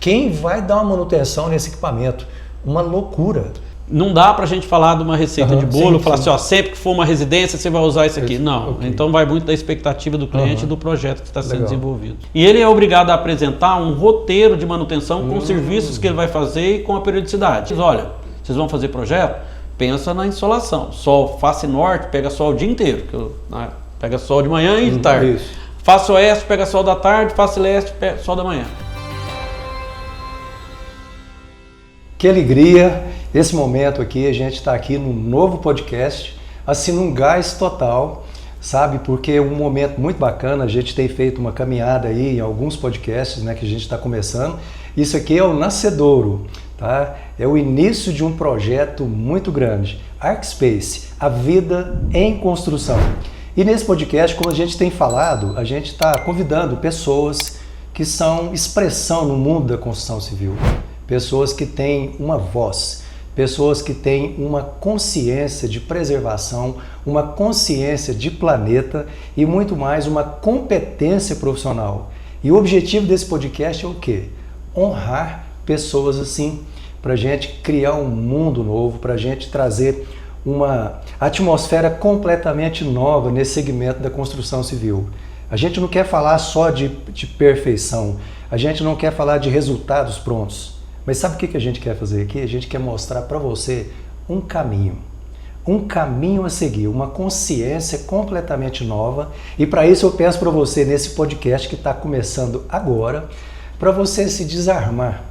Quem vai dar uma manutenção nesse equipamento? Uma loucura. Não dá pra gente falar de uma receita de bolo, falar sim. assim, ó, sempre que for uma residência você vai usar isso aqui. Não, okay. Então vai muito da expectativa do cliente e do projeto que está sendo desenvolvido. E ele é obrigado a apresentar um roteiro de manutenção com os serviços que ele vai fazer e com a periodicidade. Olha, vocês vão fazer projeto? Pensa na insolação. Sol, face norte, pega sol o dia inteiro. Pega sol de manhã e de tarde. Isso. Face oeste, pega sol da tarde, face leste, pega sol da manhã. Que alegria! Esse momento aqui, a gente está aqui num novo podcast, assim, num gás total, sabe? Porque é um momento muito bacana, a gente tem feito uma caminhada aí em alguns podcasts, né, que a gente está começando. Isso aqui é o nascedouro, tá? É o início de um projeto muito grande. ArcSpace, a vida em construção. E nesse podcast, como a gente tem falado, a gente está convidando pessoas que são expressão no mundo da construção civil. Pessoas que têm uma voz, pessoas que têm uma consciência de preservação, uma consciência de planeta e muito mais, uma competência profissional. E o objetivo desse podcast é o quê? Honrar pessoas assim, para a gente criar um mundo novo, para a gente trazer uma atmosfera completamente nova nesse segmento da construção civil. A gente não quer falar só de perfeição, a gente não quer falar de resultados prontos. Mas sabe o que a gente quer fazer aqui? A gente quer mostrar para você um caminho a seguir, uma consciência completamente nova. E para isso eu peço para você, nesse podcast que está começando agora, para você se desarmar,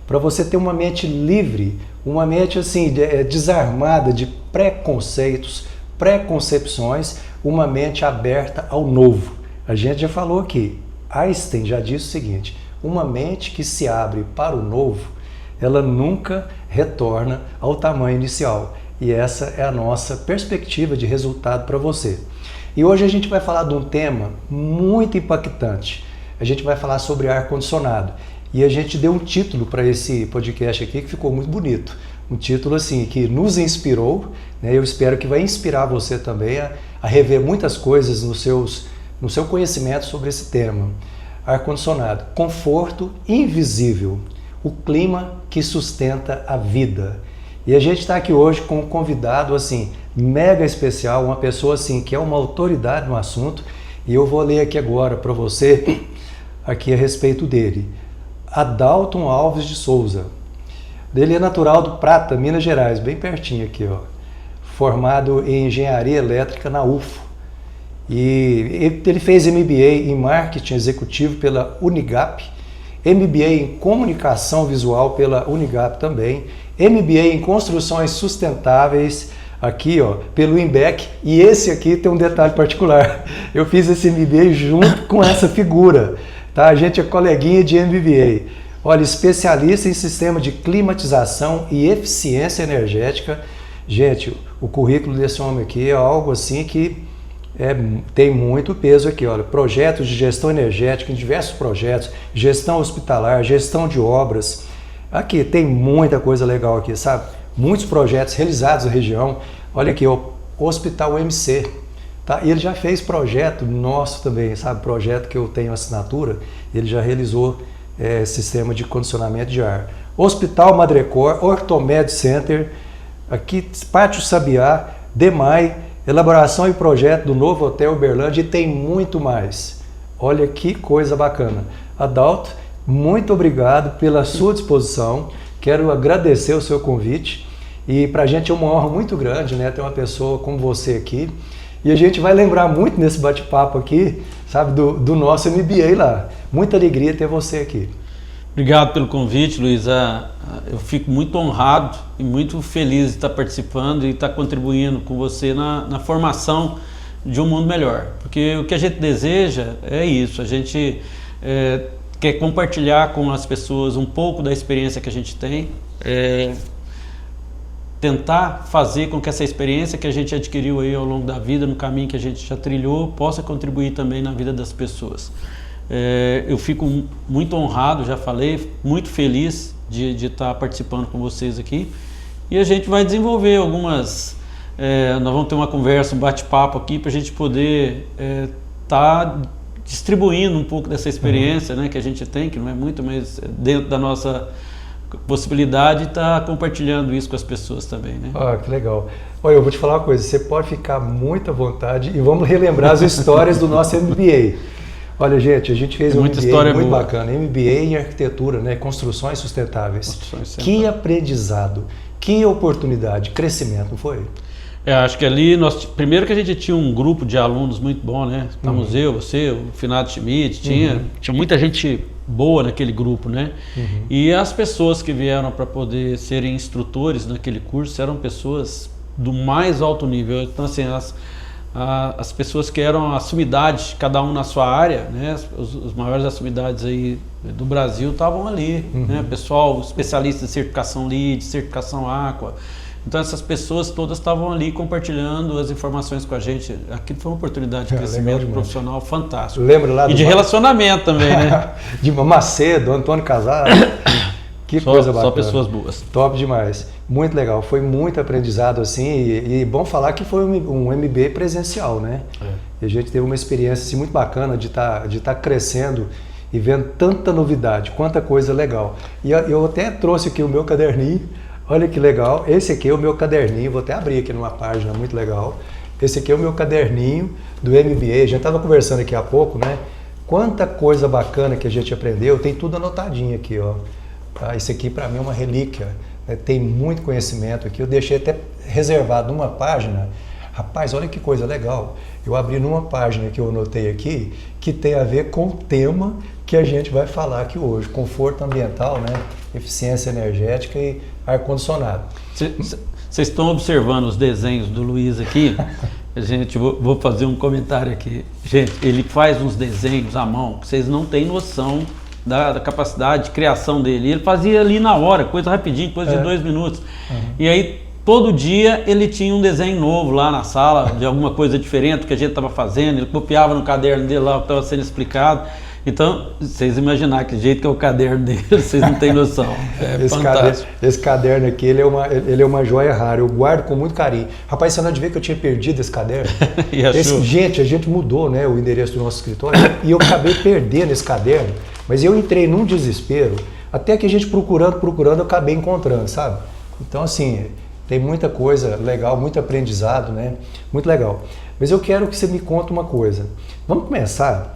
para você ter uma mente livre, uma mente assim, desarmada de preconceitos, preconcepções, uma mente aberta ao novo. A gente já falou aqui, Einstein já disse o seguinte, uma mente que se abre para o novo, ela nunca retorna ao tamanho inicial. E essa é a nossa perspectiva de resultado para você. E hoje a gente vai falar de um tema muito impactante. A gente vai falar sobre ar-condicionado. E a gente deu um título para esse podcast aqui que ficou muito bonito. Um título assim que nos inspirou, né? Eu espero que vai inspirar você também a rever muitas coisas no seu conhecimento sobre esse tema. Ar-condicionado, conforto invisível. O clima que sustenta a vida. E a gente está aqui hoje com um convidado assim, mega especial, uma pessoa assim que é uma autoridade no assunto, e eu vou ler aqui agora para você aqui a respeito dele. Adalton Alves de Souza. Ele é natural do Prata, Minas Gerais, bem pertinho aqui, ó. Formado em Engenharia Elétrica na UFO. E ele fez MBA em Marketing Executivo pela Unigap, MBA em Comunicação Visual pela Unigap também, MBA em Construções Sustentáveis, aqui ó, pelo IMBEC, e esse aqui tem um detalhe particular, eu fiz esse MBA junto com essa figura, tá? A gente é coleguinha de MBA. Olha, especialista em sistema de climatização e eficiência energética. Gente, o currículo desse homem aqui é algo assim que tem muito peso aqui, olha, projetos de gestão energética em diversos projetos, gestão hospitalar, gestão de obras. Aqui tem muita coisa legal aqui, sabe? Muitos projetos realizados na região. Olha aqui, o Hospital MC, tá? E ele já fez projeto nosso também, sabe? Projeto que eu tenho assinatura, ele já realizou sistema de condicionamento de ar. Hospital Madrecor, Ortomed Center, aqui Pátio Sabiá, DEMAI, elaboração e projeto do novo Hotel Uberlândia, e tem muito mais. Olha que coisa bacana. Adalto, muito obrigado pela sua disposição. Quero agradecer o seu convite. E para a gente é uma honra muito grande, né, ter uma pessoa como você aqui. E a gente vai lembrar muito nesse bate-papo aqui, sabe, do nosso MBA lá. Muita alegria ter você aqui. Obrigado pelo convite, Luiz. Eu fico muito honrado e muito feliz de estar participando e estar contribuindo com você na formação de um mundo melhor. Porque o que a gente deseja é isso, a gente quer compartilhar com as pessoas um pouco da experiência que a gente tem, tentar fazer com que essa experiência que a gente adquiriu aí ao longo da vida, no caminho que a gente já trilhou, possa contribuir também na vida das pessoas. Eu fico muito honrado, já falei, muito feliz de estar participando com vocês aqui, e a gente vai desenvolver algumas, nós vamos ter uma conversa, um bate-papo aqui para a gente poder estar distribuindo um pouco dessa experiência, né, que a gente tem, que não é muito, mas dentro da nossa possibilidade, está compartilhando isso com as pessoas também, né? Ah, que legal. Olha, eu vou te falar uma coisa, você pode ficar muito à vontade e vamos relembrar as histórias do nosso MBA. Olha, gente, a gente fez um MBA muito bacana, MBA em arquitetura, né, construções sustentáveis. Que aprendizado, que oportunidade, crescimento, não foi? Acho que ali, primeiro que a gente tinha um grupo de alunos muito bom, né? Estávamos eu, você, o Finado Schmidt, tinha muita gente boa naquele grupo, né? E as pessoas que vieram para poder serem instrutores naquele curso eram pessoas do mais alto nível. Então, assim, as pessoas que eram a sumidade, cada um na sua área, né? Os maiores sumidades aí do Brasil estavam ali, né? Pessoal especialista em certificação LEED, certificação Aqua. Então essas pessoas todas estavam ali compartilhando as informações com a gente. Aquilo foi uma oportunidade de crescimento profissional fantástico. Lembra lá e de relacionamento também, né? De Macedo, Antônio Casado. Que coisa bacana. Só pessoas boas. Top demais. Muito legal. Foi muito aprendizado assim. E bom falar que foi um MBA presencial, né? E a gente teve uma experiência assim, muito bacana de tá crescendo e vendo tanta novidade, quanta coisa legal. E eu até trouxe aqui o meu caderninho. Olha que legal, esse aqui é o meu caderninho, vou até abrir aqui numa página muito legal. Esse aqui é o meu caderninho do MBA, a gente estava conversando aqui há pouco, né? Quanta coisa bacana que a gente aprendeu, tem tudo anotadinho aqui, ó. Tá? Esse aqui para mim é uma relíquia, né? Tem muito conhecimento aqui, eu deixei até reservado numa página. Rapaz, olha que coisa legal, eu abri numa página que eu anotei aqui, que tem a ver com o tema que a gente vai falar aqui hoje, conforto ambiental, né? Eficiência energética e ar-condicionado. Vocês estão observando os desenhos do Luiz aqui? Gente, vou fazer um comentário aqui. Gente, ele faz uns desenhos à mão que vocês não têm noção da capacidade de criação dele. Ele fazia ali na hora, coisa rapidinho, coisa de 2 minutos. E aí, todo dia ele tinha um desenho novo lá na sala, de alguma coisa diferente que a gente estava fazendo. Ele copiava no caderno dele lá o que estava sendo explicado. Então, vocês imaginarem que jeito que é o caderno dele, vocês não têm noção. É fantástico. Esse caderno aqui, ele é uma joia rara, eu guardo com muito carinho. Rapaz, você não devia que eu tinha perdido esse caderno? Gente, a gente mudou, né, o endereço do nosso escritório e eu acabei perdendo esse caderno, mas eu entrei num desespero, até que a gente procurando, eu acabei encontrando, sabe? Então, assim, tem muita coisa legal, muito aprendizado, né? Muito legal. Mas eu quero que você me conte uma coisa. Vamos começar...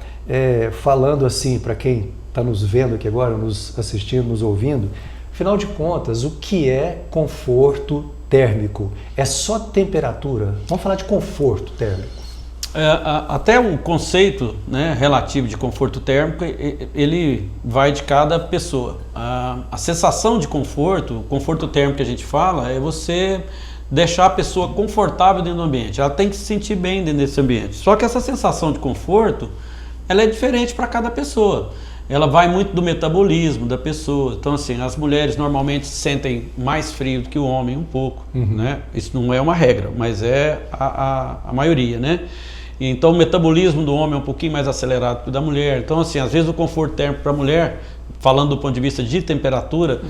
falando assim para quem está nos vendo aqui agora, nos assistindo, nos ouvindo, afinal de contas, o que é conforto térmico? É só temperatura? Vamos falar de conforto térmico. Até o conceito, né, relativo de conforto térmico, ele vai de cada pessoa. A sensação de conforto, o conforto térmico que a gente fala, é você deixar a pessoa confortável dentro do ambiente. Ela tem que se sentir bem dentro desse ambiente. Só que essa sensação de conforto, ela é diferente para cada pessoa. Ela vai muito do metabolismo da pessoa. Então, assim, as mulheres normalmente sentem mais frio do que o homem um pouco, né? Isso não é uma regra, mas é a maioria, né? Então, o metabolismo do homem é um pouquinho mais acelerado que o da mulher. Então, assim, às vezes o conforto térmico para a mulher, falando do ponto de vista de temperatura,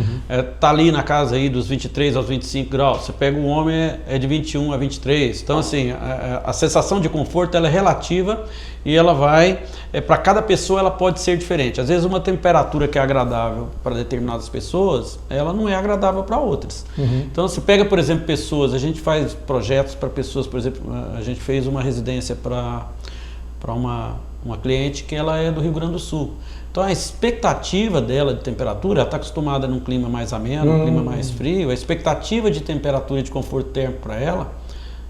tá ali na casa aí dos 23 aos 25 graus. Você pega o homem, é de 21 a 23. Então, assim, a sensação de conforto, ela é relativa e ela vai... para cada pessoa, ela pode ser diferente. Às vezes, uma temperatura que é agradável para determinadas pessoas, ela não é agradável para outras. Então, se pega, por exemplo, pessoas... A gente faz projetos para pessoas, por exemplo, a gente fez uma residência para uma cliente que ela é do Rio Grande do Sul. Então a expectativa dela de temperatura, ela está acostumada num clima mais ameno, num clima mais frio, a expectativa de temperatura e de conforto térmico para ela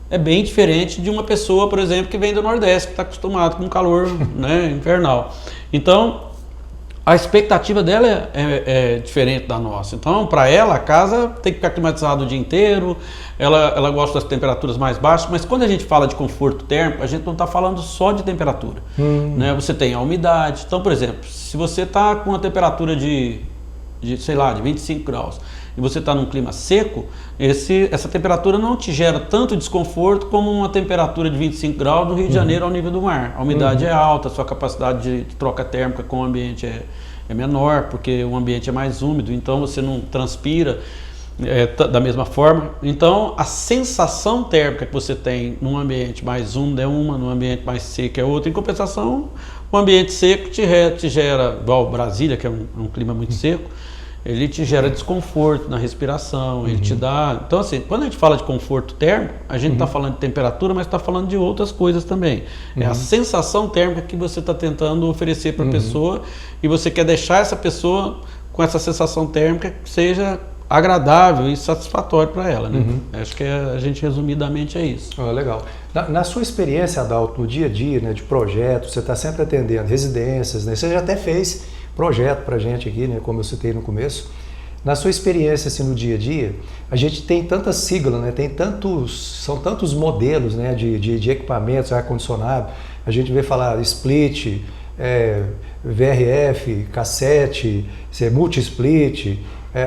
é bem diferente de uma pessoa, por exemplo, que vem do Nordeste, que está acostumado com calor, né, infernal. Então a expectativa dela é diferente da nossa. Então, para ela, a casa tem que ficar climatizada o dia inteiro, ela gosta das temperaturas mais baixas, mas quando a gente fala de conforto térmico, a gente não está falando só de temperatura. Né? Você tem a umidade. Então, por exemplo, se você está com uma temperatura de 25 graus, e você está num clima seco, essa temperatura não te gera tanto desconforto como uma temperatura de 25 graus no Rio de Janeiro ao nível do mar. A umidade é alta, a sua capacidade de troca térmica com o ambiente é menor, porque o ambiente é mais úmido, então você não transpira da mesma forma. Então, a sensação térmica que você tem num ambiente mais úmido é uma, num ambiente mais seco é outra. Em compensação, O ambiente seco te gera, igual Brasília, que é um clima muito seco, ele te gera desconforto na respiração, ele te dá... Então, assim, quando a gente fala de conforto térmico, a gente está falando de temperatura, mas está falando de outras coisas também. É a sensação térmica que você está tentando oferecer para a pessoa, e você quer deixar essa pessoa com essa sensação térmica que seja agradável e satisfatório para ela, né? Acho que a gente resumidamente é isso. Legal. Na sua experiência, Adalto, no dia a dia, né, de projetos, você está sempre atendendo residências, né? Você já até fez projeto para a gente aqui, né, como eu citei no começo. Na sua experiência assim, no dia a dia, a gente tem tantas siglas, né, são tantos modelos, né, de equipamentos, ar-condicionado. A gente vê falar split, VRF, cassete, multi-split.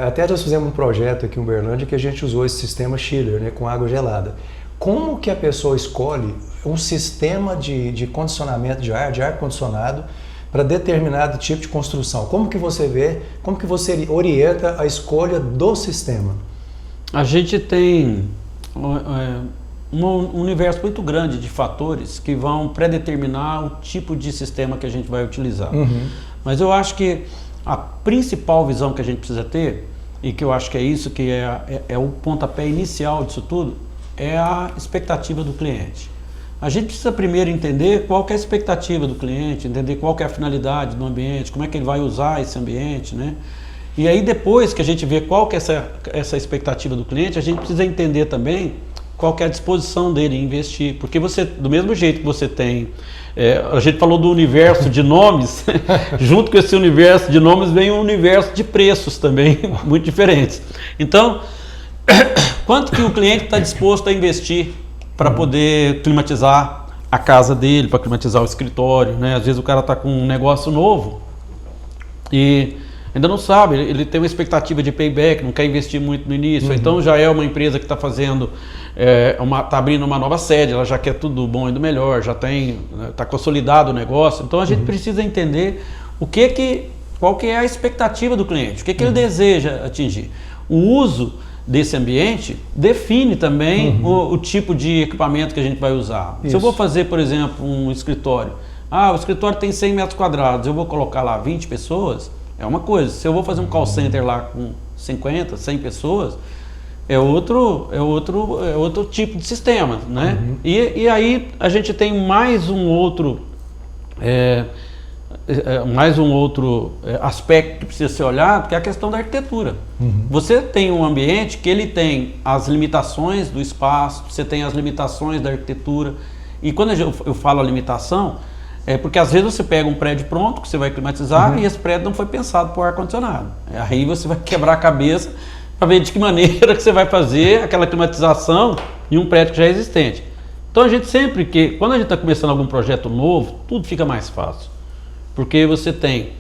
Até nós fizemos um projeto aqui em Uberlândia que a gente usou esse sistema chiller, né, com água gelada. Como que a pessoa escolhe um sistema de condicionamento de ar-condicionado para determinado tipo de construção? Como que você vê, como que você orienta a escolha do sistema? A gente tem um universo muito grande de fatores que vão predeterminar o tipo de sistema que a gente vai utilizar. Mas eu acho que a principal visão que a gente precisa ter, e que eu acho que é isso que é o pontapé inicial disso tudo, é a expectativa do cliente. A gente precisa primeiro entender qual que é a expectativa do cliente, entender qual que é a finalidade do ambiente, como é que ele vai usar esse ambiente, né? E aí depois que a gente vê qual que é essa expectativa do cliente, a gente precisa entender também qual que é a disposição dele em investir. Porque você, do mesmo jeito que você tem, a gente falou do universo de nomes, junto com esse universo de nomes vem um universo de preços também, muito diferentes. Então, quanto que o cliente está disposto a investir para poder climatizar a casa dele, para climatizar o escritório, né? Às vezes o cara está com um negócio novo e ainda não sabe, ele tem uma expectativa de payback, não quer investir muito no início, então já é uma empresa que está fazendo, está abrindo uma nova sede, ela já quer tudo bom e do melhor, já está consolidado o negócio, então a gente precisa entender qual que é a expectativa do cliente, o que ele deseja atingir. O uso desse ambiente define também o tipo de equipamento que a gente vai usar. Isso. Se eu vou fazer, por exemplo, um escritório, o escritório tem 100 metros quadrados, eu vou colocar lá 20 pessoas, é uma coisa. Se eu vou fazer um call center lá com 50, 100 pessoas, é outro tipo de sistema, né? E aí a gente tem mais um outro aspecto que precisa ser olhado, que é a questão da arquitetura. Você tem um ambiente que ele tem as limitações do espaço, você tem as limitações da arquitetura, e quando eu falo a limitação, é porque às vezes você pega um prédio pronto que você vai climatizar e esse prédio não foi pensado para o ar-condicionado. Aí você vai quebrar a cabeça para ver de que maneira que você vai fazer aquela climatização em um prédio que já é existente. Então a gente quando a gente está começando algum projeto novo, tudo fica mais fácil. Porque você tem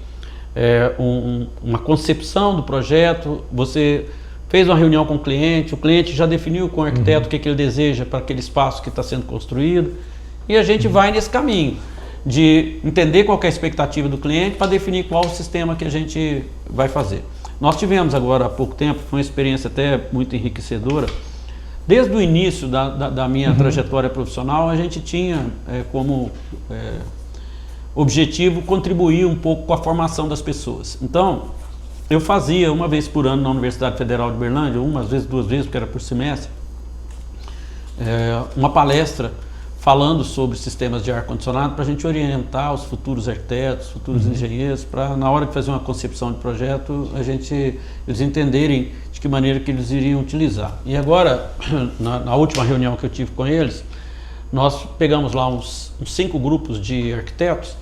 uma concepção do projeto, você fez uma reunião com o cliente já definiu com o arquiteto o que ele deseja para aquele espaço que está sendo construído, e a gente vai nesse caminho de entender qual que é a expectativa do cliente para definir qual o sistema que a gente vai fazer. Nós tivemos agora há pouco tempo, foi uma experiência até muito enriquecedora. Desde o início da minha trajetória profissional, a gente tinha como objetivo contribuir um pouco com a formação das pessoas. Então, eu fazia uma vez por ano na Universidade Federal de Uberlândia, umas vezes, 2 vezes, porque era por semestre, uma palestra falando sobre sistemas de ar-condicionado para a gente orientar os futuros arquitetos, futuros engenheiros, para na hora de fazer uma concepção de projeto, eles entenderem de que maneira que eles iriam utilizar. E agora, na última reunião que eu tive com eles, nós pegamos lá uns 5 grupos de arquitetos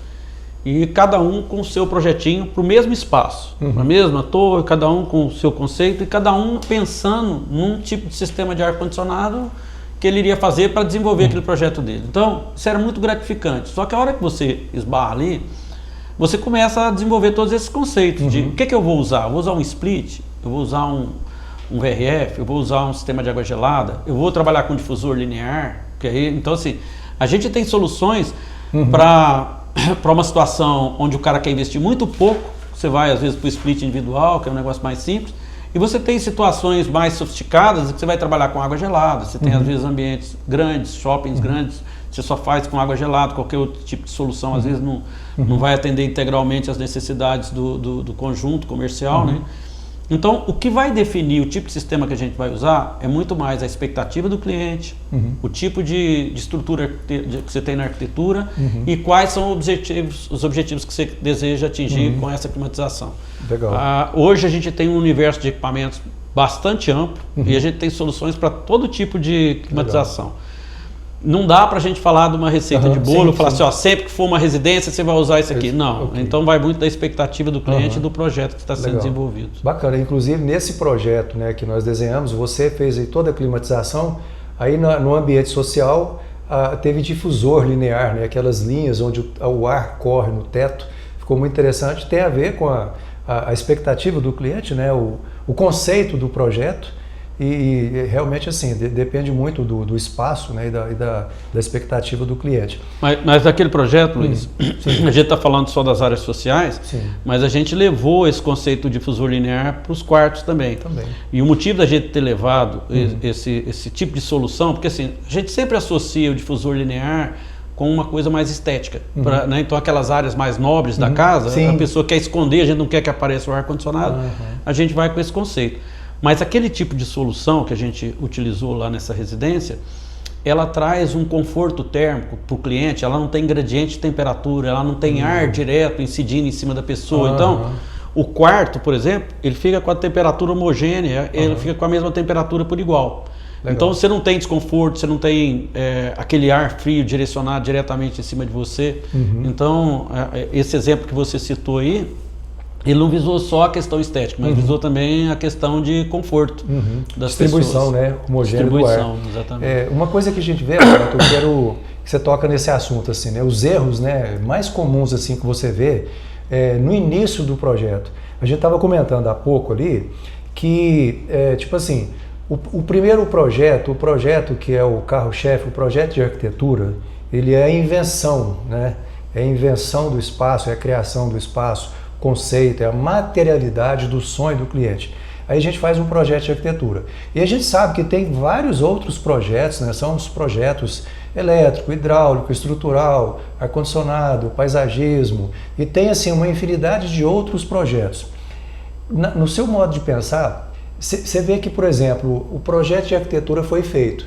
e cada um com o seu projetinho para o mesmo espaço, para a mesma torre, cada um com o seu conceito e cada um pensando num tipo de sistema de ar-condicionado que ele iria fazer para desenvolver aquele projeto dele. Então, isso era muito gratificante. Só que a hora que você esbarra ali, você começa a desenvolver todos esses conceitos de o que eu vou usar? Eu vou usar um split, eu vou usar um VRF, eu vou usar um sistema de água gelada, eu vou trabalhar com difusor linear. Então, assim, a gente tem soluções para uma situação onde o cara quer investir muito pouco, você vai às vezes para o split individual, que é um negócio mais simples, E você tem situações mais sofisticadas que você vai trabalhar com água gelada, você tem às vezes ambientes grandes, shoppings grandes, você só faz com água gelada, qualquer outro tipo de solução às vezes não vai atender integralmente as necessidades do conjunto comercial, né? Então, o que vai definir o tipo de sistema que a gente vai usar é muito mais a expectativa do cliente, o tipo de estrutura que você tem na arquitetura e quais são os objetivos que você deseja atingir com essa climatização. Legal. Hoje a gente tem um universo de equipamentos bastante amplo e a gente tem soluções para todo tipo de climatização. Legal. Não dá para a gente falar de uma receita de bolo, falar assim, ó, sempre que for uma residência você vai usar isso aqui. Não, então vai muito da expectativa do cliente e do projeto que está sendo desenvolvido. Bacana, inclusive nesse projeto, né, que nós desenhamos, você fez aí toda a climatização, aí no ambiente social teve difusor linear, né, aquelas linhas onde o ar corre no teto, ficou muito interessante, tem a ver com a expectativa do cliente, né, o conceito do projeto. E realmente assim, depende muito do espaço, né, e da expectativa do cliente. Mas daquele projeto, Luiz, a gente está falando só das áreas sociais, mas a gente levou esse conceito de difusor linear para os quartos também. E o motivo da gente ter levado esse tipo de solução, porque assim, a gente sempre associa o difusor linear com uma coisa mais estética. Né? Então aquelas áreas mais nobres da casa, a pessoa quer esconder, a gente não quer que apareça o ar-condicionado, a gente vai com esse conceito. Mas aquele tipo de solução que a gente utilizou lá nessa residência, ela traz um conforto térmico para o cliente, ela não tem gradiente de temperatura, ela não tem ar direto incidindo em cima da pessoa. Então, o quarto, por exemplo, ele fica com a temperatura homogênea, ele fica com a mesma temperatura por igual. Legal. Então você não tem desconforto, você não tem aquele ar frio direcionado diretamente em cima de você. Então, esse exemplo que você citou aí, ele não visou só a questão estética, mas visou também a questão de conforto das distribuição, pessoas. Né? Homogênea do ar. Exatamente. Uma coisa que a gente vê, Roberto, eu quero que você toca nesse assunto, assim, né? Os erros, né, mais comuns assim, que você vê no início do projeto. A gente estava comentando há pouco ali que, tipo assim, o primeiro projeto, o projeto que é o carro-chefe, o projeto de arquitetura, ele é a invenção, né? É a invenção do espaço, é a criação do espaço, conceito, é a materialidade do sonho do cliente. Aí a gente faz um projeto de arquitetura. E a gente sabe que tem vários outros projetos, né? São os projetos elétrico, hidráulico, estrutural, ar-condicionado, paisagismo, e tem assim uma infinidade de outros projetos. No seu modo de pensar, você vê que, por exemplo, o projeto de arquitetura foi feito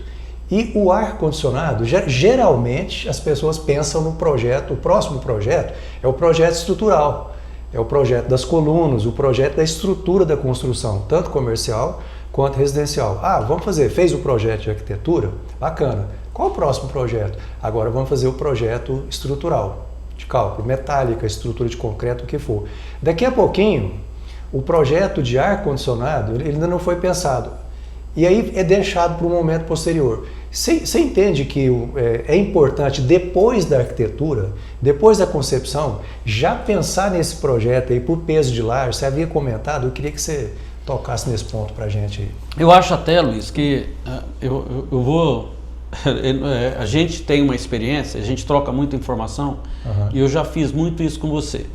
e o ar-condicionado, geralmente as pessoas pensam no projeto, o próximo projeto é o projeto estrutural. É o projeto das colunas, o projeto da estrutura da construção, tanto comercial quanto residencial. Vamos fazer, fez o projeto de arquitetura? Bacana. Qual o próximo projeto? Agora vamos fazer o projeto estrutural, de cálculo, metálica, estrutura de concreto, o que for. Daqui a pouquinho, o projeto de ar-condicionado ele ainda não foi pensado. E aí é deixado para um momento posterior. Você entende que é importante, depois da arquitetura, depois da concepção, já pensar nesse projeto aí por peso de laje? Você havia comentado, eu queria que você tocasse nesse ponto para a gente aí. Eu acho até, Luiz, que a gente tem uma experiência, a gente troca muita informação e eu já fiz muito isso com você.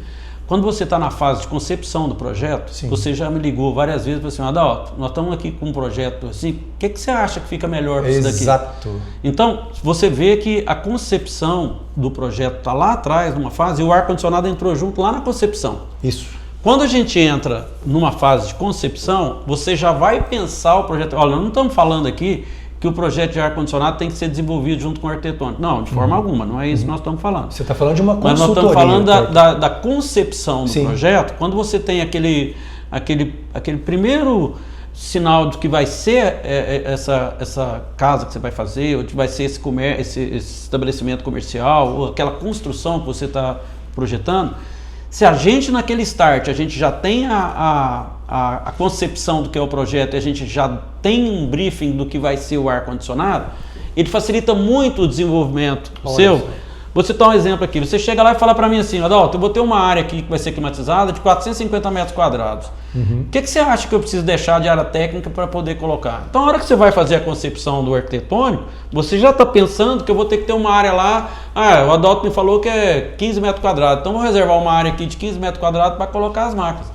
Quando você está na fase de concepção do projeto, você já me ligou várias vezes e falou assim, Adalto, nós estamos aqui com um projeto assim, o que você acha que fica melhor para isso daqui? Exato. Então, você vê que a concepção do projeto está lá atrás, numa fase, e o ar-condicionado entrou junto lá na concepção. Isso. Quando a gente entra numa fase de concepção, você já vai pensar o projeto. Olha, não estamos falando aqui que o projeto de ar-condicionado tem que ser desenvolvido junto com o arquitetônico. Não, de forma alguma, não é isso que nós estamos falando. Você está falando de uma consultoria. Mas nós estamos falando da concepção do projeto. Quando você tem aquele primeiro sinal de que vai ser essa casa que você vai fazer, ou que vai ser esse estabelecimento comercial, ou aquela construção que você está projetando, se a gente naquele start, a gente já tem a concepção do que é o projeto, e a gente já tem um briefing do que vai ser o ar-condicionado, ele facilita muito o desenvolvimento seu. Vou citar um exemplo aqui. Você chega lá e fala para mim assim, Adalto, eu vou ter uma área aqui que vai ser climatizada de 450 metros quadrados. O que você acha que eu preciso deixar de área técnica para poder colocar? Então, na hora que você vai fazer a concepção do arquitetônico, você já está pensando que eu vou ter que ter uma área lá. O Adalto me falou que é 15 metros quadrados. Então, vou reservar uma área aqui de 15 metros quadrados para colocar as máquinas.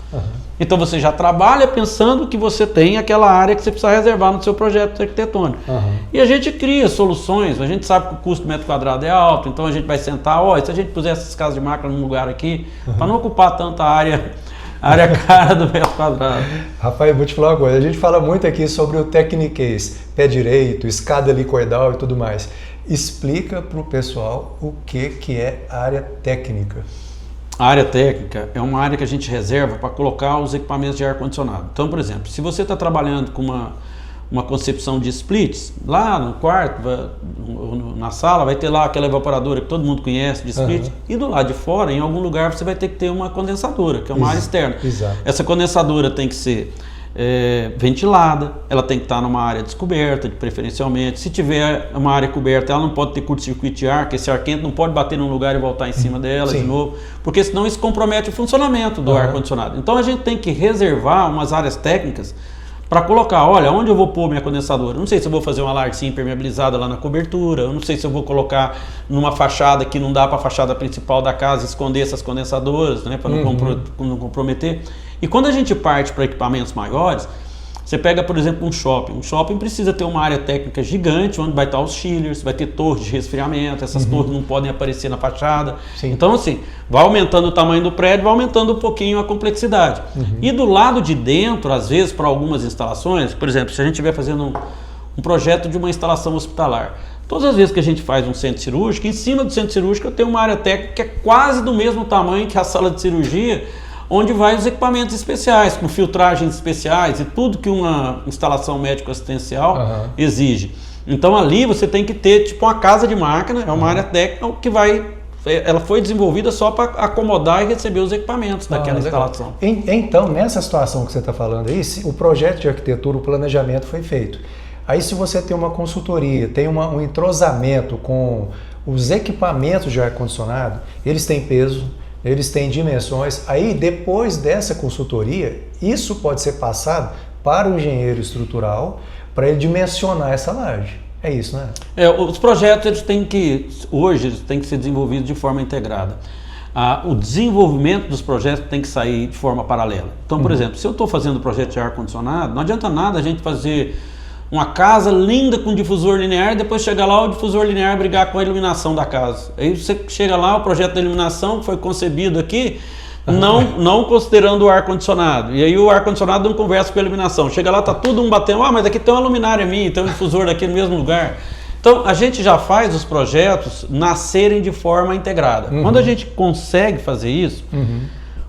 Então você já trabalha pensando que você tem aquela área que você precisa reservar no seu projeto arquitetônico. E a gente cria soluções, a gente sabe que o custo do metro quadrado é alto, então a gente vai sentar, se a gente puser essas casas de máquina num lugar aqui, para não ocupar tanta área cara do metro quadrado. Rapaz, eu vou te falar uma coisa, a gente fala muito aqui sobre o techniquez, pé direito, escada helicoidal e tudo mais. Explica para o pessoal o que é área técnica. A área técnica é uma área que a gente reserva para colocar os equipamentos de ar-condicionado. Então, por exemplo, se você está trabalhando com uma concepção de splits, lá no quarto, na sala, vai ter lá aquela evaporadora que todo mundo conhece de split, e do lado de fora, em algum lugar, você vai ter que ter uma condensadora, que é uma área externa. Exato. Essa condensadora tem que ser ventilada, ela tem que estar numa área descoberta, preferencialmente. Se tiver uma área coberta, ela não pode ter curto-circuito de ar, que esse ar quente não pode bater num lugar e voltar em cima dela de novo, porque senão isso compromete o funcionamento do ar-condicionado. Então a gente tem que reservar umas áreas técnicas para colocar, olha, onde eu vou pôr minha condensadora? Não sei se eu vou fazer uma larcinha impermeabilizada lá na cobertura, eu não sei se eu vou colocar numa fachada que não dá para a fachada principal da casa esconder essas condensadoras, né, para não comprometer. E quando a gente parte para equipamentos maiores, você pega, por exemplo, um shopping. Um shopping precisa ter uma área técnica gigante, onde vai estar os chillers, vai ter torres de resfriamento, essas torres não podem aparecer na fachada. Então, assim, vai aumentando o tamanho do prédio, vai aumentando um pouquinho a complexidade. E do lado de dentro, às vezes, para algumas instalações, por exemplo, se a gente estiver fazendo um projeto de uma instalação hospitalar, todas as vezes que a gente faz um centro cirúrgico, em cima do centro cirúrgico eu tenho uma área técnica que é quase do mesmo tamanho que a sala de cirurgia, onde vai os equipamentos especiais, com filtragens especiais e tudo que uma instalação médico-assistencial exige. Então ali você tem que ter tipo uma casa de máquina, é uma área técnica que ela foi desenvolvida só para acomodar e receber os equipamentos daquela instalação. Então, nessa situação que você está falando aí, o projeto de arquitetura, o planejamento foi feito. Aí se você tem uma consultoria, tem um entrosamento com os equipamentos de ar-condicionado, eles têm peso, eles têm dimensões, aí depois dessa consultoria, isso pode ser passado para o engenheiro estrutural para ele dimensionar essa laje. É isso, né? Os projetos hoje eles têm que ser desenvolvidos de forma integrada. O desenvolvimento dos projetos tem que sair de forma paralela. Então, por exemplo, se eu estou fazendo projeto de ar-condicionado, não adianta nada a gente fazer uma casa linda com difusor linear e depois chegar lá o difusor linear brigar com a iluminação da casa. Aí você chega lá, o projeto da iluminação foi concebido aqui não considerando o ar-condicionado. E aí o ar-condicionado não conversa com a iluminação. Chega lá, tá tudo um batendo, mas aqui tem uma luminária minha, tem um difusor daqui no mesmo lugar. Então a gente já faz os projetos nascerem de forma integrada. Quando a gente consegue fazer isso,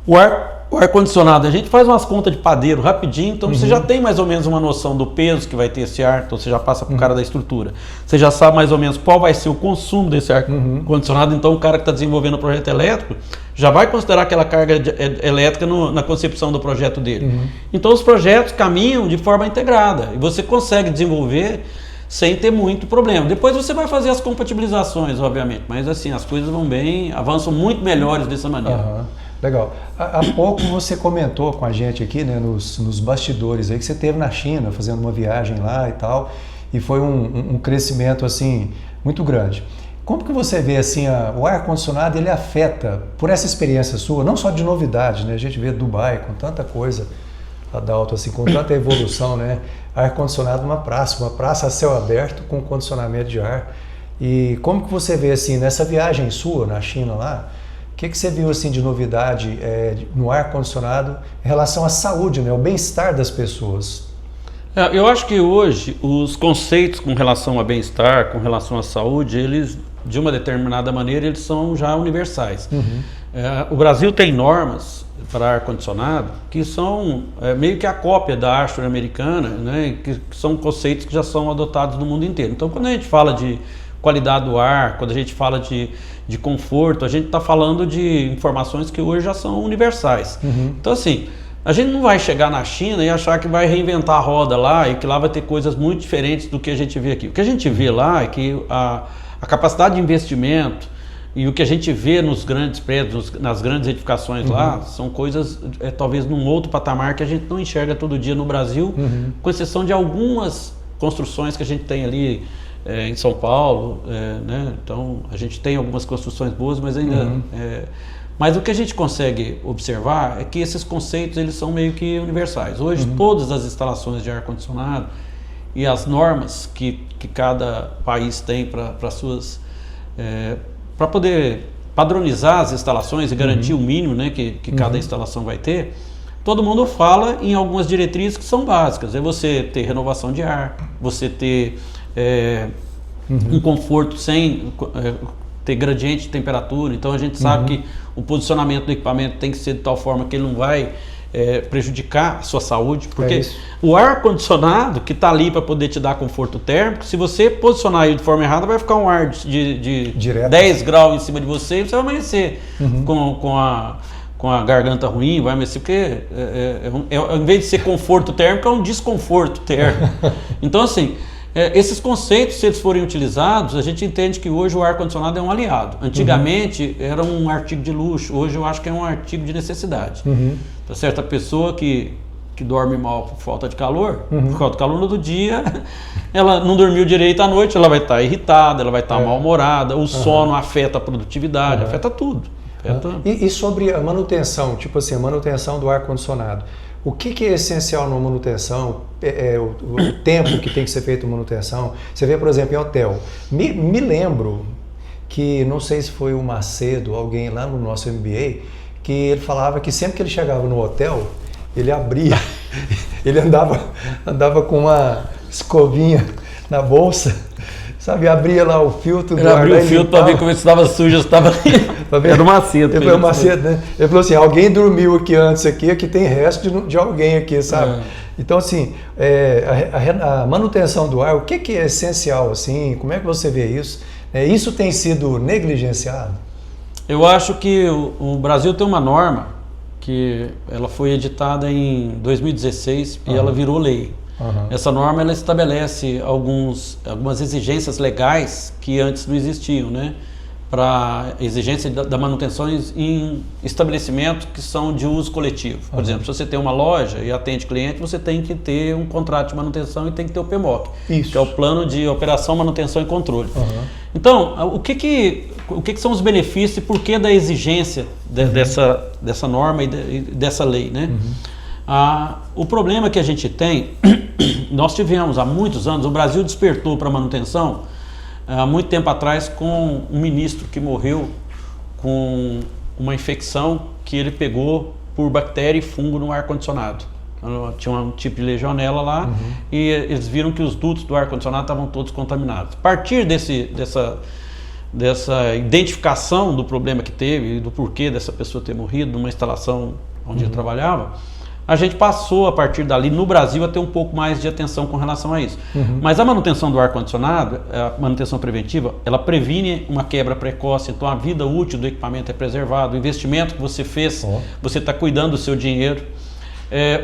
o ar-condicionado, a gente faz umas contas de padeiro rapidinho, então você já tem mais ou menos uma noção do peso que vai ter esse ar, então você já passa para o cara da estrutura. Você já sabe mais ou menos qual vai ser o consumo desse ar-condicionado, então o cara que está desenvolvendo o projeto elétrico já vai considerar aquela carga elétrica na concepção do projeto dele. Então os projetos caminham de forma integrada e você consegue desenvolver sem ter muito problema. Depois você vai fazer as compatibilizações, obviamente, mas assim, as coisas avançam muito melhores dessa maneira. Legal. Há pouco você comentou com a gente aqui, né, nos bastidores, aí que você esteve na China fazendo uma viagem lá e tal, e foi um crescimento assim muito grande. Como que você vê assim o ar-condicionado, ele afeta, por essa experiência sua, não só de novidade, né? A gente vê Dubai com tanta coisa Adalto, assim, com tanta evolução, né? Ar-condicionado numa praça a céu aberto com condicionamento de ar. E como que você vê assim nessa viagem sua na China lá? O que você viu assim de novidade no ar-condicionado em relação à saúde, né, o bem-estar das pessoas? Eu acho que hoje os conceitos com relação a bem-estar, com relação à saúde, eles, de uma determinada maneira, eles são já universais. O Brasil tem normas para ar-condicionado que são meio que a cópia da Ashton americana, né, que são conceitos que já são adotados no mundo inteiro. Então, quando a gente fala de qualidade do ar, quando a gente fala de conforto, a gente está falando de informações que hoje já são universais. Então assim, a gente não vai chegar na China e achar que vai reinventar a roda lá e que lá vai ter coisas muito diferentes do que a gente vê aqui. O que a gente vê lá é que a capacidade de investimento e o que a gente vê nos grandes prédios, nas grandes edificações lá, são coisas talvez num outro patamar que a gente não enxerga todo dia no Brasil, com exceção de algumas construções que a gente tem ali em São Paulo, né? Então a gente tem algumas construções boas, mas ainda Mas o que a gente consegue observar é que esses conceitos eles são meio que universais. Hoje todas as instalações de ar-condicionado e as normas que cada país tem para suas para poder padronizar as instalações e garantir o mínimo, né, que cada instalação vai ter, todo mundo fala em algumas diretrizes que são básicas. É você ter renovação de ar, você ter um conforto sem ter gradiente de temperatura. Então a gente sabe que o posicionamento do equipamento tem que ser de tal forma que ele não vai prejudicar a sua saúde, porque o ar-condicionado que está ali para poder te dar conforto térmico, se você posicionar ele de forma errada, vai ficar um ar de 10 graus em cima de você e você vai amanhecer com a garganta ruim, vai amanhecer, porque ao invés de ser conforto térmico, é um desconforto térmico. Então assim, esses conceitos, se eles forem utilizados, a gente entende que hoje o ar-condicionado é um aliado. Antigamente era um artigo de luxo, hoje eu acho que é um artigo de necessidade. Tá certo? A pessoa que dorme mal por falta de calor, por falta de calor no outro dia, ela não dormiu direito à noite, ela vai estar irritada, ela vai estar mal-humorada, o sono afeta a produtividade, afeta tudo. E sobre a manutenção, tipo assim, a manutenção do ar-condicionado. O que é essencial na manutenção? O tempo que tem que ser feito a manutenção. Você vê, por exemplo, em hotel. Me lembro que, não sei se foi o Macedo, alguém lá no nosso MBA, que ele falava que sempre que ele chegava no hotel, ele abria, ele andava com uma escovinha na bolsa, sabe? Abria lá o filtro do ar. Ele abriu o filtro para ver como estava sujo, estava era o Macedo. Ele foi o Macedo, né? Ele falou assim, alguém dormiu aqui antes aqui tem resto de alguém aqui, sabe? Então, assim, a manutenção do ar, o que é essencial, assim? Como é que você vê isso? Isso tem sido negligenciado? Eu acho que o Brasil tem uma norma que ela foi editada em 2016 e ela virou lei. Essa norma ela estabelece algumas exigências legais que antes não existiam, né? Para exigência da manutenção em estabelecimentos que são de uso coletivo. Por exemplo, se você tem uma loja e atende cliente, você tem que ter um contrato de manutenção e tem que ter o PMOC, que é o Plano de Operação, Manutenção e Controle. Então, o que são os benefícios e por que da exigência dessa norma e dessa lei, né? O problema que a gente tem, nós tivemos há muitos anos, o Brasil despertou para a manutenção há muito tempo atrás com um ministro que morreu com uma infecção que ele pegou por bactéria e fungo no ar-condicionado. Tinha um tipo de legionela lá e eles viram que os dutos do ar-condicionado estavam todos contaminados. A partir dessa identificação do problema que teve e do porquê dessa pessoa ter morrido numa instalação onde ele trabalhava, a gente passou a partir dali no Brasil a ter um pouco mais de atenção com relação a isso. Mas a manutenção do ar-condicionado, a manutenção preventiva, ela previne uma quebra precoce, então a vida útil do equipamento é preservada, o investimento que você fez, você está cuidando do seu dinheiro,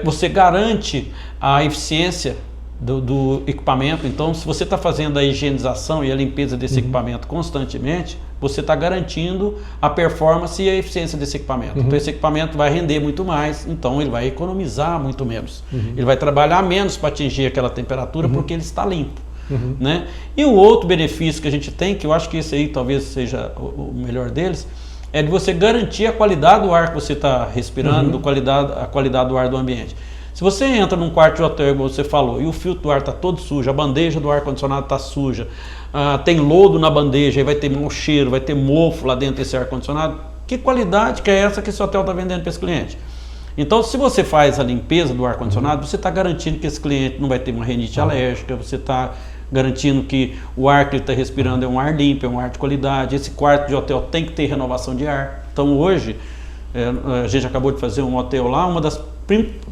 você garante a eficiência do equipamento. Então, se você está fazendo a higienização e a limpeza desse equipamento constantemente, você está garantindo a performance e a eficiência desse equipamento. Então, esse equipamento vai render muito mais, então ele vai economizar muito menos. Ele vai trabalhar menos para atingir aquela temperatura porque ele está limpo. Né? E o outro benefício que a gente tem, que eu acho que esse aí talvez seja o melhor deles, é de você garantir a qualidade do ar que você está respirando, a qualidade do ar do ambiente. Se você entra num quarto de hotel, como você falou, e o filtro do ar está todo sujo, a bandeja do ar-condicionado está suja, tem lodo na bandeja, aí vai ter mau cheiro, vai ter mofo lá dentro desse ar-condicionado, que qualidade que é essa que esse hotel está vendendo para esse cliente? Então, se você faz a limpeza do ar-condicionado, você está garantindo que esse cliente não vai ter uma rinite alérgica, você está garantindo que o ar que ele está respirando é um ar limpo, é um ar de qualidade. Esse quarto de hotel tem que ter renovação de ar. Então, hoje, a gente acabou de fazer um hotel lá, uma das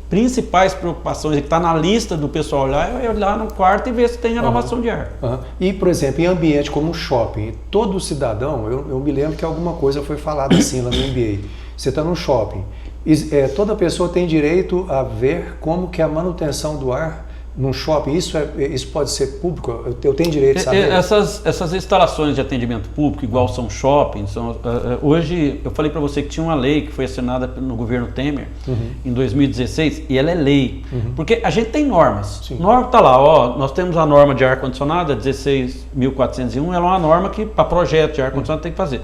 principais preocupações que está na lista do pessoal olhar é olhar no quarto e ver se tem renovação de ar. E, por exemplo, em ambiente como um shopping, todo cidadão, eu me lembro que alguma coisa foi falada assim lá no MBA. Você está num shopping, toda pessoa tem direito a ver como que é a manutenção do ar num shopping. Isso pode ser público? Eu tenho direito de saber? Essas instalações de atendimento público, igual são shoppings, hoje eu falei para você que tinha uma lei que foi assinada no governo Temer em 2016 e ela é lei. Porque a gente tem normas. Norma está lá, nós temos a norma de ar-condicionado, a 16.401, ela é uma norma que para projeto de ar-condicionado tem que fazer.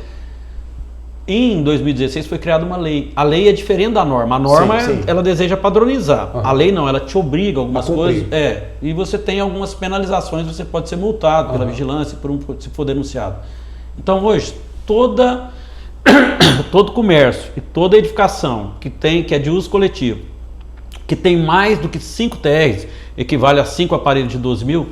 em 2016 foi criada uma lei. A lei é diferente da norma. A norma, sim. ela deseja padronizar. Uhum. A lei não, ela te obriga a algumas cumprir. coisas. E você tem algumas penalizações, você pode ser multado pela vigilância, se for denunciado. Então hoje, todo comércio e toda edificação que é de uso coletivo, que tem mais do que 5 TRs, equivale a 5 aparelhos de 12 mil,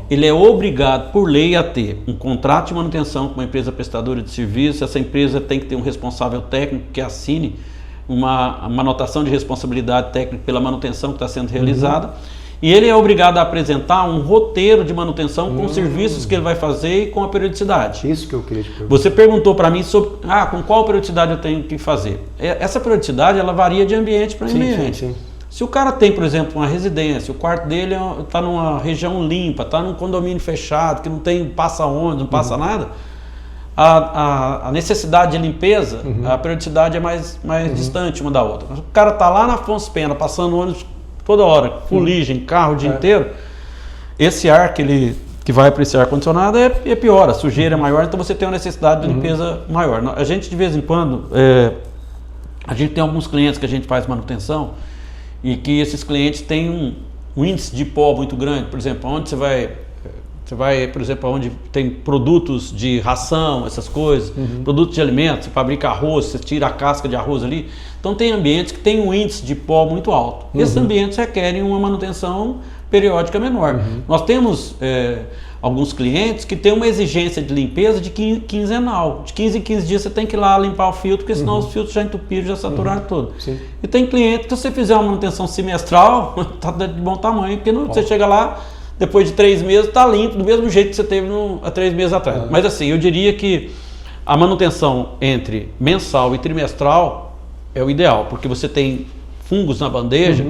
ele é obrigado por lei a ter um contrato de manutenção com uma empresa prestadora de serviço. Essa empresa tem que ter um responsável técnico que assine uma anotação de responsabilidade técnica pela manutenção que está sendo realizada, e ele é obrigado a apresentar um roteiro de manutenção com os serviços que ele vai fazer e com a periodicidade. Isso que eu queria te perguntar. Você perguntou para mim sobre com qual periodicidade eu tenho que fazer. Essa periodicidade, ela varia de ambiente para ambiente. Sim. Se o cara tem, por exemplo, uma residência, o quarto dele está numa região limpa, está num condomínio fechado, que não tem passa ônibus, não passa nada, a necessidade de limpeza, a periodicidade é mais distante uma da outra. Mas o cara está lá na Afonso Pena, passando ônibus toda hora, fuligem, carro o dia inteiro, esse ar que vai para esse ar-condicionado é pior, a sujeira é maior, então você tem uma necessidade de limpeza maior. A gente, de vez em quando, a gente tem alguns clientes que a gente faz manutenção, e que esses clientes têm um índice de pó muito grande. Por exemplo, onde você vai, por exemplo, onde tem produtos de ração, essas coisas, produtos de alimentos, você fabrica arroz, você tira a casca de arroz ali. Então tem ambientes que têm um índice de pó muito alto. Esses ambientes requerem uma manutenção periódica menor. Nós temos alguns clientes que têm uma exigência de limpeza de quinzenal. De 15 em 15 dias você tem que ir lá limpar o filtro, porque senão os filtros já entupiram, já saturaram tudo. Sim. E tem cliente que, se você fizer uma manutenção semestral, está de bom tamanho, porque você chega lá, depois de 3 meses, está limpo, do mesmo jeito que você teve há 3 meses atrás. Mas assim, eu diria que a manutenção entre mensal e trimestral é o ideal, porque você tem fungos na bandeja,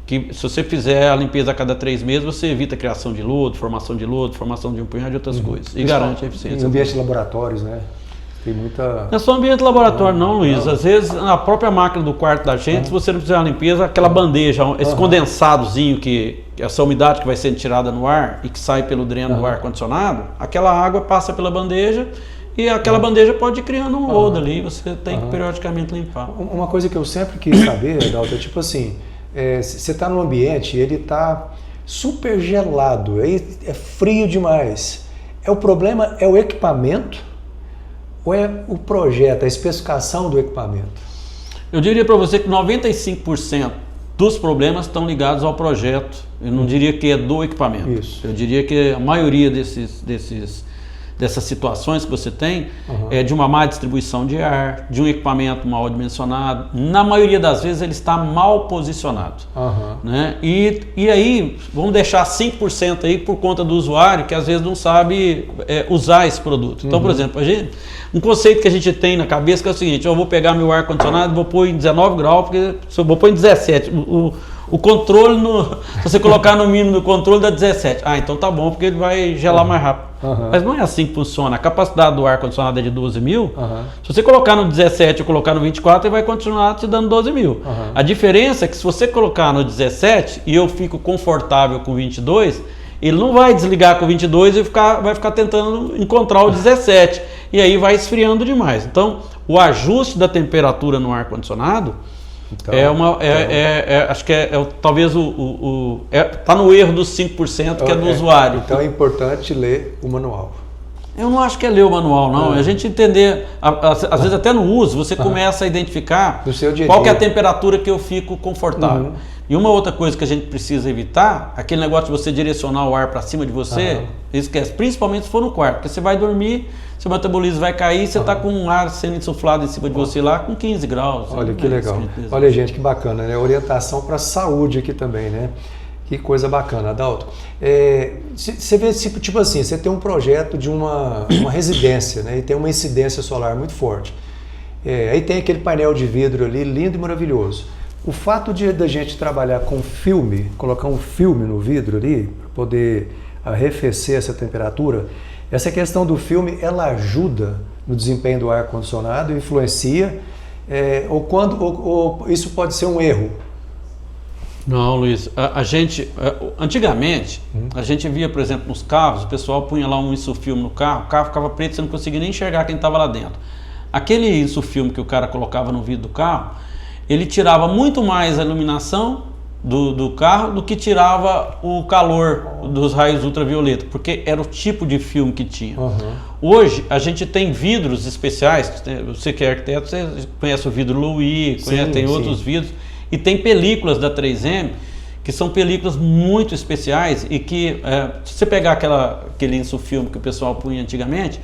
que se você fizer a limpeza a cada 3 meses, você evita a criação de lodo, formação de um punhado de outras coisas. E garante a eficiência. Em ambiente de laboratórios, né? Tem muita... Não é só ambiente de laboratório não, Luiz. Às vezes, na própria máquina do quarto da gente, se você não fizer uma limpeza, aquela bandeja, esse condensadozinho, essa umidade que vai sendo tirada no ar e que sai pelo dreno do ar-condicionado, aquela água passa pela bandeja e aquela bandeja pode ir criando um lodo ali, você tem que periodicamente limpar. Uma coisa que eu sempre quis saber, Adalto, é tipo assim, você está num ambiente, ele está super gelado, é frio demais. O problema é o equipamento ou é o projeto, a especificação do equipamento? Eu diria para você que 95% dos problemas estão ligados ao projeto. Eu não diria que é do equipamento. Isso. Eu diria que a maioria dessas situações que você tem é de uma má distribuição de ar, de um equipamento mal dimensionado. Na maioria das vezes ele está mal posicionado. Né? E aí, vamos deixar 5% aí por conta do usuário que às vezes não sabe usar esse produto. Então, por exemplo, um conceito que a gente tem na cabeça que é o seguinte: eu vou pegar meu ar-condicionado e vou pôr em 19 graus, porque se eu vou pôr em 17, o controle, se você colocar no mínimo do controle, dá 17. Então tá bom, porque ele vai gelar mais rápido. Mas não é assim que funciona. A capacidade do ar-condicionado é de 12 mil. Se você colocar no 17 ou colocar no 24, ele vai continuar te dando 12 mil. A diferença é que se você colocar no 17 e eu fico confortável com 22, ele não vai desligar com 22 e vai ficar tentando encontrar o 17. E aí vai esfriando demais. Então, o ajuste da temperatura no ar-condicionado acho que talvez está no erro dos 5% que é do usuário. Então é importante ler o manual. Eu não acho que é ler o manual, não. É a gente entender, às vezes até no uso, você começa a identificar qual que é a temperatura que eu fico confortável. E uma outra coisa que a gente precisa evitar, aquele negócio de você direcionar o ar para cima de você, esquece, principalmente se for no quarto, porque você vai dormir, seu metabolismo vai cair, você está com um ar sendo insuflado em cima de você lá com 15 graus. Olha que legal. Olha, gente, que bacana, né? Orientação para a saúde aqui também, né? Que coisa bacana, Adalto. Você vê, tipo assim, você tem um projeto de uma residência, né? E tem uma incidência solar muito forte. Aí tem aquele painel de vidro ali, lindo e maravilhoso. O fato da gente trabalhar com filme, colocar um filme no vidro ali, para poder arrefecer essa temperatura, essa questão do filme, ela ajuda no desempenho do ar-condicionado, influencia, ou isso pode ser um erro? Não, Luiz, antigamente, a gente via, por exemplo, nos carros, o pessoal punha lá um isofilme no carro, o carro ficava preto, você não conseguia nem enxergar quem estava lá dentro. aquele insufilme que o cara colocava no vidro do carro, ele tirava muito mais a iluminação do carro do que tirava o calor dos raios ultravioleta, porque era o tipo de filme que tinha. Hoje a gente tem vidros especiais, você que é arquiteto, você conhece o vidro Louis, tem outros vidros, e tem películas da 3M que são películas muito especiais e que, se você pegar aquele insufilme que o pessoal punha antigamente,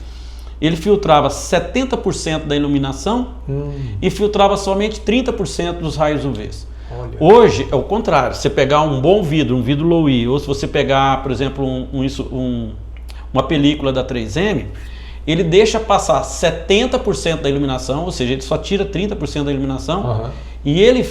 ele filtrava 70% da iluminação e filtrava somente 30% dos raios UVs. Olha. Hoje é o contrário. Você pegar um bom vidro, um vidro Louis, ou se você pegar, por exemplo, uma película da 3M, ele deixa passar 70% da iluminação, ou seja, ele só tira 30% da iluminação, e ele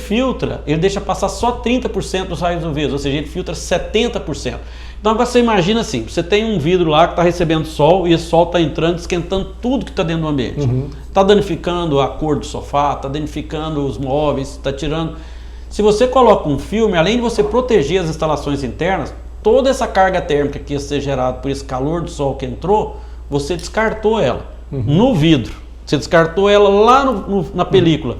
deixa passar só 30% dos raios UVs, ou seja, ele filtra 70%. Então agora você imagina assim, você tem um vidro lá que está recebendo sol e esse sol está entrando, esquentando tudo que está dentro do ambiente. Está danificando a cor do sofá, está danificando os móveis, está tirando... Se você coloca um filme, além de você proteger as instalações internas, toda essa carga térmica que ia ser gerada por esse calor do sol que entrou, você descartou ela no vidro. Você descartou ela lá na película.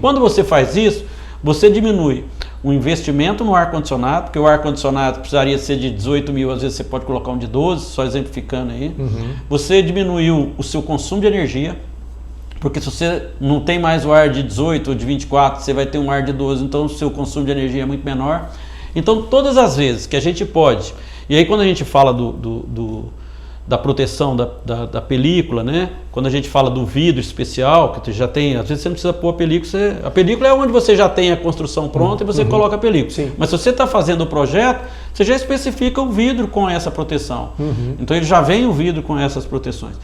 Quando você faz isso, você diminui o investimento no ar-condicionado, porque o ar-condicionado precisaria ser de 18 mil, às vezes você pode colocar um de 12, só exemplificando aí. Você diminuiu o seu consumo de energia, porque se você não tem mais o ar de 18 ou de 24, você vai ter um ar de 12, então o seu consumo de energia é muito menor. Então todas as vezes que a gente pode, e aí quando a gente fala da proteção da película, né? Quando a gente fala do vidro especial, que já tem, às vezes você não precisa pôr a película, a película é onde você já tem a construção pronta e você coloca a película. Mas se você está fazendo o projeto, você já especifica o vidro com essa proteção. Então ele já vem o vidro com essas proteções.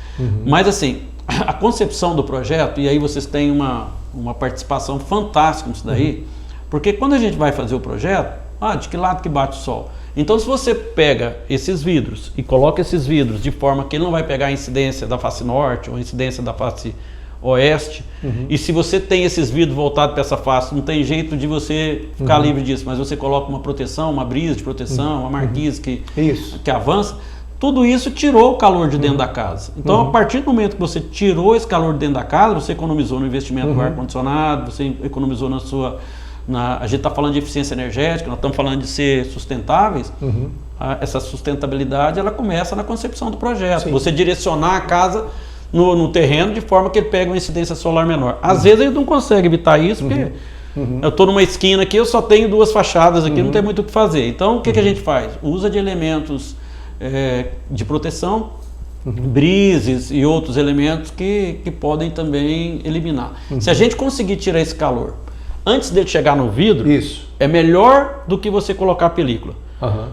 Mas assim, a concepção do projeto, e aí vocês têm uma participação fantástica nisso daí, porque quando a gente vai fazer o projeto, de que lado que bate o sol? Então se você pega esses vidros e coloca esses vidros de forma que ele não vai pegar a incidência da face norte ou a incidência da face oeste, e se você tem esses vidros voltados para essa face, não tem jeito de você ficar livre disso, mas você coloca uma proteção, uma brisa de proteção, uma marquise que avança, tudo isso tirou o calor de dentro da casa. Então, a partir do momento que você tirou esse calor de dentro da casa, você economizou no investimento do ar-condicionado, você economizou a gente está falando de eficiência energética, nós estamos falando de ser sustentáveis. Essa sustentabilidade, ela começa na concepção do projeto. Você direcionar a casa no terreno de forma que ele pegue uma incidência solar menor. Às vezes ele não consegue evitar isso, porque eu estou numa esquina aqui, eu só tenho 2 fachadas aqui, não tem muito o que fazer. Então, o que a gente faz? Usa de elementos de proteção, brises e outros elementos que podem também eliminar. Se a gente conseguir tirar esse calor antes dele chegar no vidro, é melhor do que você colocar a película.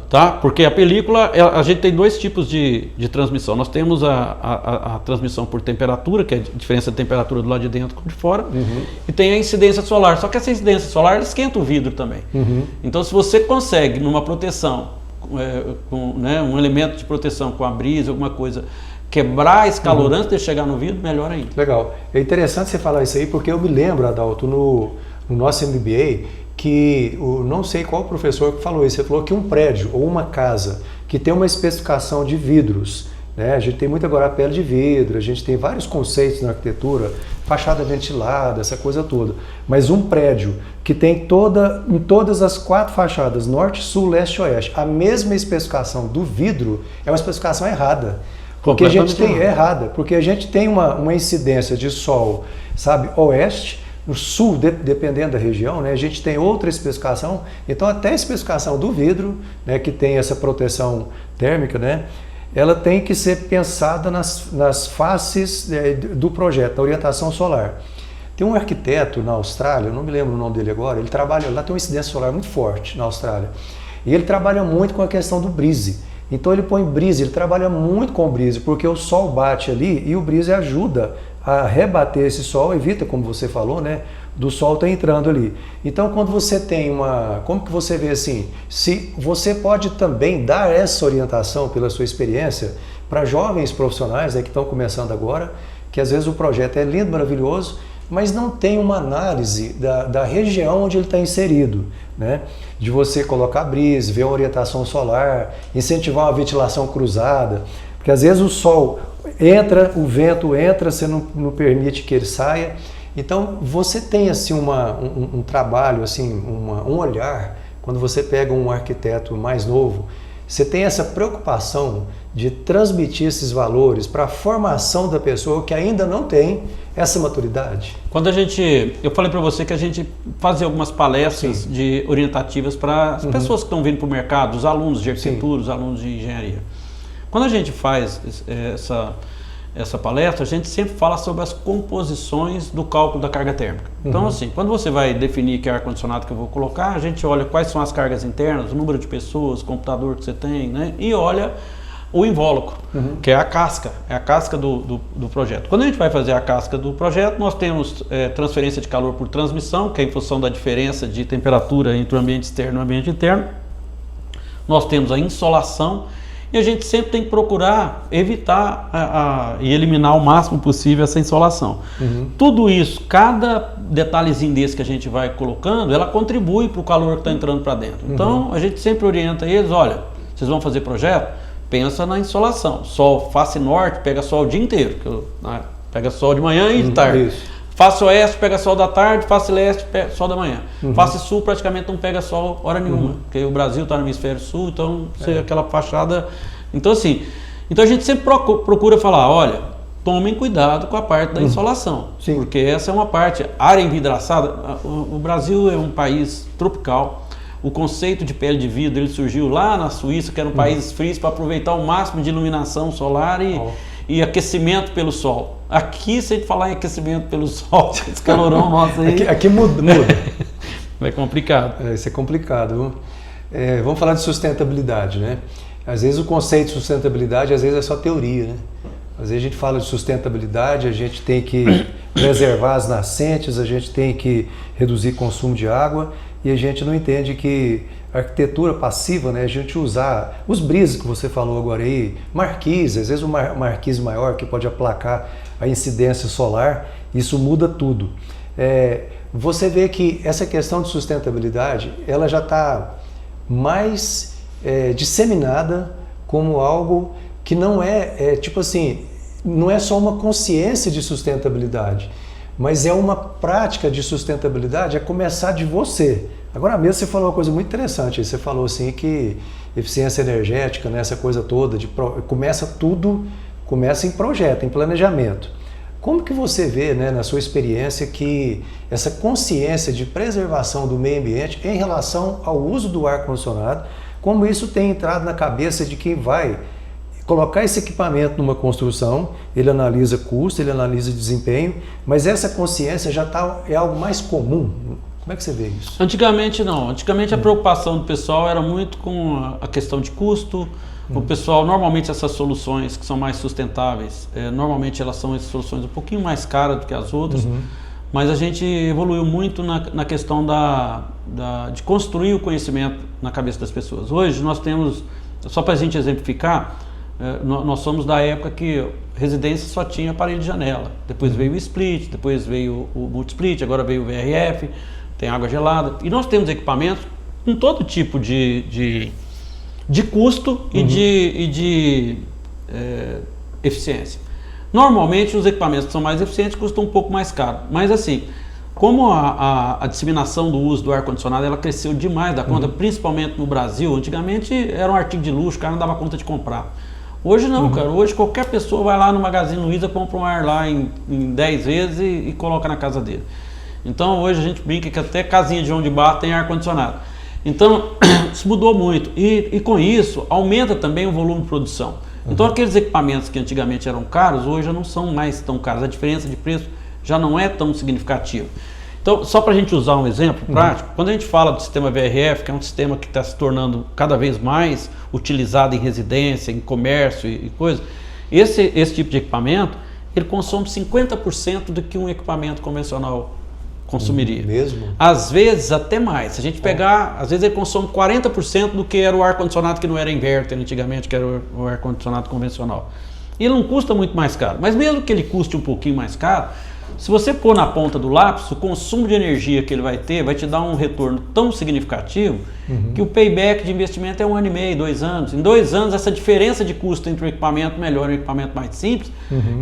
Tá? Porque a película, a gente tem 2 tipos de transmissão. Nós temos a transmissão por temperatura, que é a diferença de temperatura do lado de dentro com de fora, e tem a incidência solar. Só que essa incidência solar ela esquenta o vidro também. Então se você consegue, numa proteção, um elemento de proteção com a brisa, alguma coisa, quebrar esse calor antes de chegar no vidro, melhor ainda. Legal. É interessante você falar isso aí, porque eu me lembro, Adalto, no nosso MBA, que não sei qual professor que falou isso, ele falou que um prédio ou uma casa que tem uma especificação de vidros, né? A gente tem muito agora a pele de vidro, a gente tem vários conceitos na arquitetura, fachada ventilada, essa coisa toda, mas um prédio que tem em todas as 4 fachadas, norte, sul, leste e oeste, a mesma especificação do vidro, é uma especificação errada. Porque a gente tem porque a gente tem uma incidência de sol, sabe, oeste, no sul, dependendo da região, né, a gente tem outra especificação. Então até a especificação do vidro, né, que tem essa proteção térmica, né, ela tem que ser pensada nas faces do projeto, da orientação solar. Tem um arquiteto na Austrália, eu não me lembro o nome dele agora, ele trabalha, lá tem uma incidência solar muito forte na Austrália, e ele trabalha muito com a questão do brise. Então ele põe brise, ele trabalha muito com brise, porque o sol bate ali e o brise ajuda a rebater esse sol, evita, como você falou, né, do sol estar entrando ali. Então quando você tem como que você vê assim, se você pode também dar essa orientação pela sua experiência para jovens profissionais, né, que estão começando agora, que às vezes o projeto é lindo, maravilhoso, mas não tem uma análise da região onde ele está inserido, né? De você colocar brise, ver a orientação solar, incentivar uma ventilação cruzada, Porque às vezes o sol entra, o vento entra, você não permite que ele saia. Então você tem assim um trabalho, assim, um olhar, quando você pega um arquiteto mais novo, você tem essa preocupação de transmitir esses valores para a formação da pessoa que ainda não tem essa maturidade? Quando eu falei para você que a gente fazia algumas palestras orientativas para as pessoas que estão vindo para o mercado, os alunos de arquitetura, os alunos de engenharia. Quando a gente faz essa palestra, a gente sempre fala sobre as composições do cálculo da carga térmica. Então, assim, quando você vai definir que ar-condicionado que eu vou colocar, a gente olha quais são as cargas internas, o número de pessoas, o computador que você tem, né? E olha o invólucro, que é a casca do projeto. Quando a gente vai fazer a casca do projeto, nós temos transferência de calor por transmissão, que é em função da diferença de temperatura entre o ambiente externo e o ambiente interno. Nós temos a insolação, e a gente sempre tem que procurar evitar e eliminar o máximo possível essa insolação. Tudo isso, cada detalhezinho desse que a gente vai colocando, ela contribui para o calor que está entrando para dentro. Então, a gente sempre orienta eles, olha, vocês vão fazer projeto? Pensa na insolação. Sol, face norte, pega sol o dia inteiro. Pega sol de manhã e de tarde. Isso. Face oeste, pega sol da tarde. Face leste, pega sol da manhã. Face sul, praticamente não pega sol hora nenhuma. Porque o Brasil está no hemisfério sul, então aquela fachada... Então, assim, a gente sempre procura falar, olha, tomem cuidado com a parte da insolação. Porque essa é uma parte. Área envidraçada, o Brasil é um país tropical. O conceito de pele de vidro ele surgiu lá na Suíça, que era um país frio, para aproveitar o máximo de iluminação solar e aquecimento pelo sol. Aqui, se a gente falar em aquecimento pelo sol, esse calorão nosso aí... Aqui muda. Vai complicado. Isso é complicado. Vamos falar de sustentabilidade, né? Às vezes o conceito de sustentabilidade, às vezes é só teoria, né? Às vezes a gente fala de sustentabilidade, a gente tem que preservar as nascentes, a gente tem que reduzir consumo de água, e a gente não entende que a arquitetura passiva, né, a gente usar os brises que você falou agora aí, marquise, às vezes uma marquise maior que pode aplacar a incidência solar, isso muda tudo. Você vê que essa questão de sustentabilidade, ela já está mais disseminada como algo que não tipo assim, não é só uma consciência de sustentabilidade, mas é uma prática de sustentabilidade, é começar de você. Agora mesmo você falou uma coisa muito interessante, você falou assim que eficiência energética, né, essa coisa toda, começa em projeto, em planejamento. Como que você vê, né, na sua experiência, que essa consciência de preservação do meio ambiente em relação ao uso do ar-condicionado, como isso tem entrado na cabeça de quem vai colocar esse equipamento numa construção, ele analisa custo, ele analisa desempenho, mas essa consciência já é algo mais comum. Como é que você vê isso? Antigamente não. Antigamente a preocupação do pessoal era muito com a questão de custo. O pessoal, normalmente essas soluções que são mais sustentáveis, normalmente elas são essas soluções um pouquinho mais caras do que as outras, mas a gente evoluiu muito na questão de construir o conhecimento na cabeça das pessoas. Hoje nós temos, só para a gente exemplificar, nós somos da época que residência só tinha parede de janela, depois veio o split, depois veio o multi-split, agora veio o VRF, tem água gelada, e nós temos equipamentos com todo tipo de custo e de eficiência. Normalmente os equipamentos que são mais eficientes custam um pouco mais caro, mas assim, como a disseminação do uso do ar-condicionado ela cresceu demais da conta, principalmente no Brasil, antigamente era um artigo de luxo, o cara não dava conta de comprar. Hoje não, cara, hoje qualquer pessoa vai lá no Magazine Luiza, compra um ar lá em 10 vezes e coloca na casa dele. Então hoje a gente brinca que até casinha de João de Barro tem ar-condicionado. Então isso mudou muito e com isso aumenta também o volume de produção. Então aqueles equipamentos que antigamente eram caros, hoje já não são mais tão caros, a diferença de preço já não é tão significativa. Então, só para a gente usar um exemplo prático, quando a gente fala do sistema VRF, que é um sistema que está se tornando cada vez mais utilizado em residência, em comércio e coisa, esse tipo de equipamento, ele consome 50% do que um equipamento convencional consumiria. Mesmo? Às vezes até mais. Se a gente pegar, às vezes ele consome 40% do que era o ar-condicionado que não era inverter antigamente, que era o ar-condicionado convencional. E ele não custa muito mais caro. Mas mesmo que ele custe um pouquinho mais caro, Se você pôr na ponta do lápis, o consumo de energia que ele vai ter vai te dar um retorno tão significativo que o payback de investimento é 1 ano e meio, 2 anos. Em 2 anos, essa diferença de custo entre o equipamento melhor e o equipamento mais simples,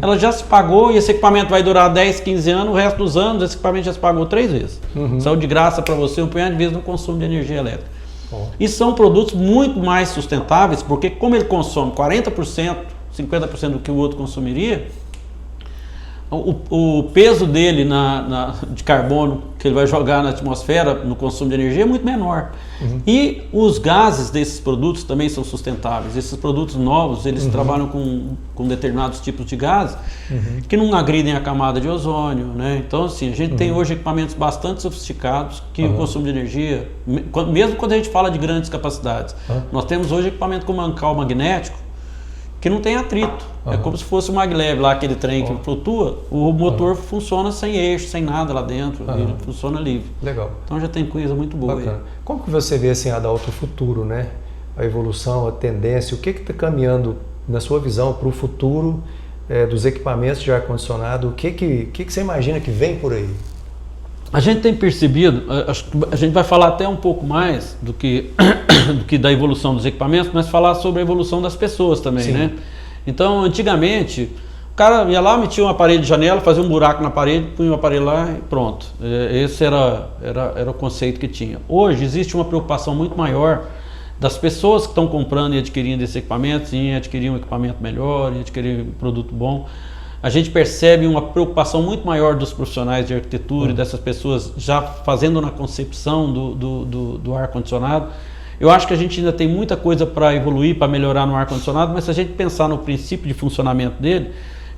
ela já se pagou e esse equipamento vai durar 10, 15 anos, o resto dos anos esse equipamento já se pagou 3 vezes. Saiu de graça para você um punhado de vezes no consumo de energia elétrica. E são produtos muito mais sustentáveis, porque como ele consome 40%, 50% do que o outro consumiria, o peso dele de carbono que ele vai jogar na atmosfera no consumo de energia é muito menor. E os gases desses produtos também são sustentáveis. Esses produtos novos, eles trabalham com determinados tipos de gases que não agridem a camada de ozônio, né? Então, assim, a gente tem hoje equipamentos bastante sofisticados que o consumo de energia, mesmo quando a gente fala de grandes capacidades, nós temos hoje equipamento com mancal magnético que não tem atrito. É como se fosse o maglev lá, aquele trem que flutua, o motor funciona sem eixo, sem nada lá dentro, ele funciona livre. Legal. Então já tem coisa muito boa aí. Como que você vê assim, Adalto, o futuro, né? A evolução, a tendência, o que está caminhando, na sua visão, para o futuro dos equipamentos de ar-condicionado? O que você imagina que vem por aí? A gente tem percebido, a gente vai falar até um pouco mais do que da evolução dos equipamentos, mas falar sobre a evolução das pessoas também, né? Então, antigamente, o cara ia lá, metia uma parede de janela, fazia um buraco na parede, punha o aparelho lá e pronto. Esse era o conceito que tinha. Hoje existe uma preocupação muito maior das pessoas que estão comprando e adquirindo esses equipamentos, em adquirir um equipamento melhor, em adquirir um produto bom. A gente percebe uma preocupação muito maior dos profissionais de arquitetura e dessas pessoas já fazendo na concepção do ar-condicionado. Eu acho que a gente ainda tem muita coisa para evoluir, para melhorar no ar-condicionado, mas se a gente pensar no princípio de funcionamento dele,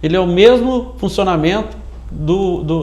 ele é o mesmo funcionamento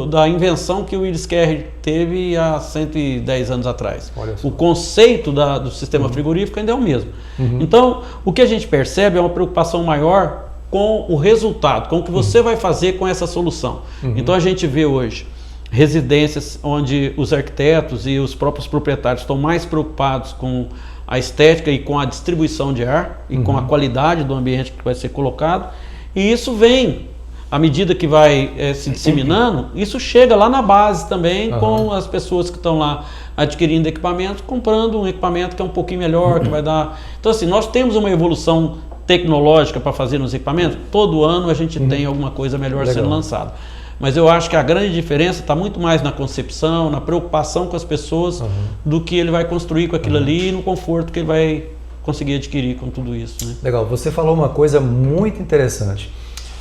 da invenção que o Willis Carrier teve há 110 anos atrás. O conceito do sistema frigorífico ainda é o mesmo. Então, o que a gente percebe é uma preocupação maior com o resultado, com o que você vai fazer com essa solução. Então a gente vê hoje residências onde os arquitetos e os próprios proprietários estão mais preocupados com a estética e com a distribuição de ar e com a qualidade do ambiente que vai ser colocado, e isso vem, à medida que vai se disseminando, isso chega lá na base também com as pessoas que estão lá adquirindo equipamentos, comprando um equipamento que é um pouquinho melhor, que vai dar... Então assim, nós temos uma evolução tecnológica para fazer nos equipamentos, todo ano a gente tem alguma coisa melhor sendo lançada. Mas eu acho que a grande diferença está muito mais na concepção, na preocupação com as pessoas, do que ele vai construir com aquilo ali e no conforto que ele vai conseguir adquirir com tudo isso, né? Legal, você falou uma coisa muito interessante.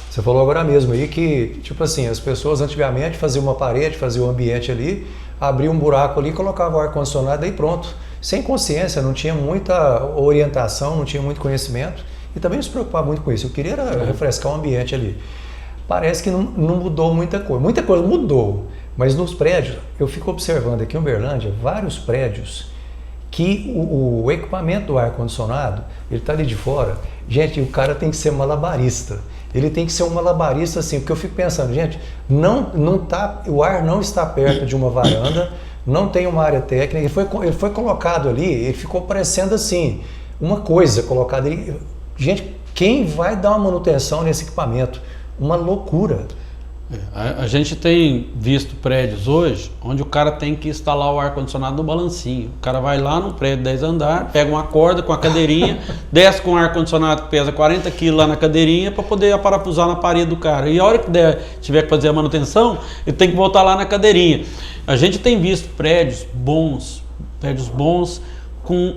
Você falou agora mesmo aí que, tipo assim, as pessoas antigamente faziam uma parede, faziam um ambiente ali, abriam um buraco ali, colocavam o ar-condicionado e pronto. Sem consciência, não tinha muita orientação, não tinha muito conhecimento e também não se preocupava muito com isso. Eu queria era refrescar o ambiente ali. Parece que não mudou muita coisa. Muita coisa mudou, mas nos prédios, eu fico observando aqui em Uberlândia, vários prédios que o equipamento do ar-condicionado, ele está ali de fora. Gente, o cara tem que ser malabarista. Ele tem que ser um malabarista assim, porque eu fico pensando, gente, o ar não está perto de uma varanda, não tem uma área técnica, ele foi colocado ali, ele ficou parecendo assim, uma coisa colocada ali. Gente, quem vai dar uma manutenção nesse equipamento? Uma loucura. A gente tem visto prédios hoje onde o cara tem que instalar o ar-condicionado no balancinho. O cara vai lá no prédio 10 andares, pega uma corda com a cadeirinha, desce com o ar-condicionado que pesa 40 kg lá na cadeirinha para poder aparafusar na parede do cara. E a hora que tiver que fazer a manutenção, ele tem que voltar lá na cadeirinha. A gente tem visto prédios bons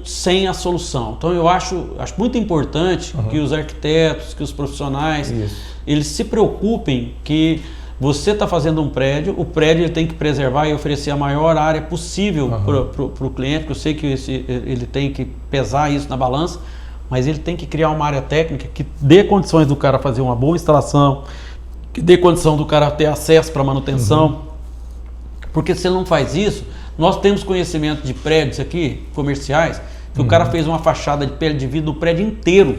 sem a solução. Então eu acho muito importante que os arquitetos, que os profissionais, eles se preocupem que você está fazendo um prédio, o prédio ele tem que preservar e oferecer a maior área possível para o cliente, porque eu sei que ele tem que pesar isso na balança, mas ele tem que criar uma área técnica que dê condições do cara fazer uma boa instalação, que dê condição do cara ter acesso para manutenção, porque se ele não faz isso, nós temos conhecimento de prédios aqui, comerciais, que o cara fez uma fachada de pele de vidro do prédio inteiro,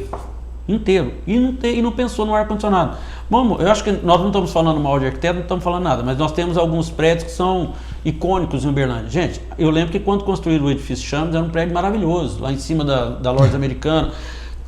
e não pensou no ar-condicionado. Bom, eu acho que nós não estamos falando mal de arquiteto, não estamos falando nada, mas nós temos alguns prédios que são icônicos em Uberlândia. Gente, eu lembro que quando construíram o edifício Chames, era um prédio maravilhoso, lá em cima da Lojas Americana.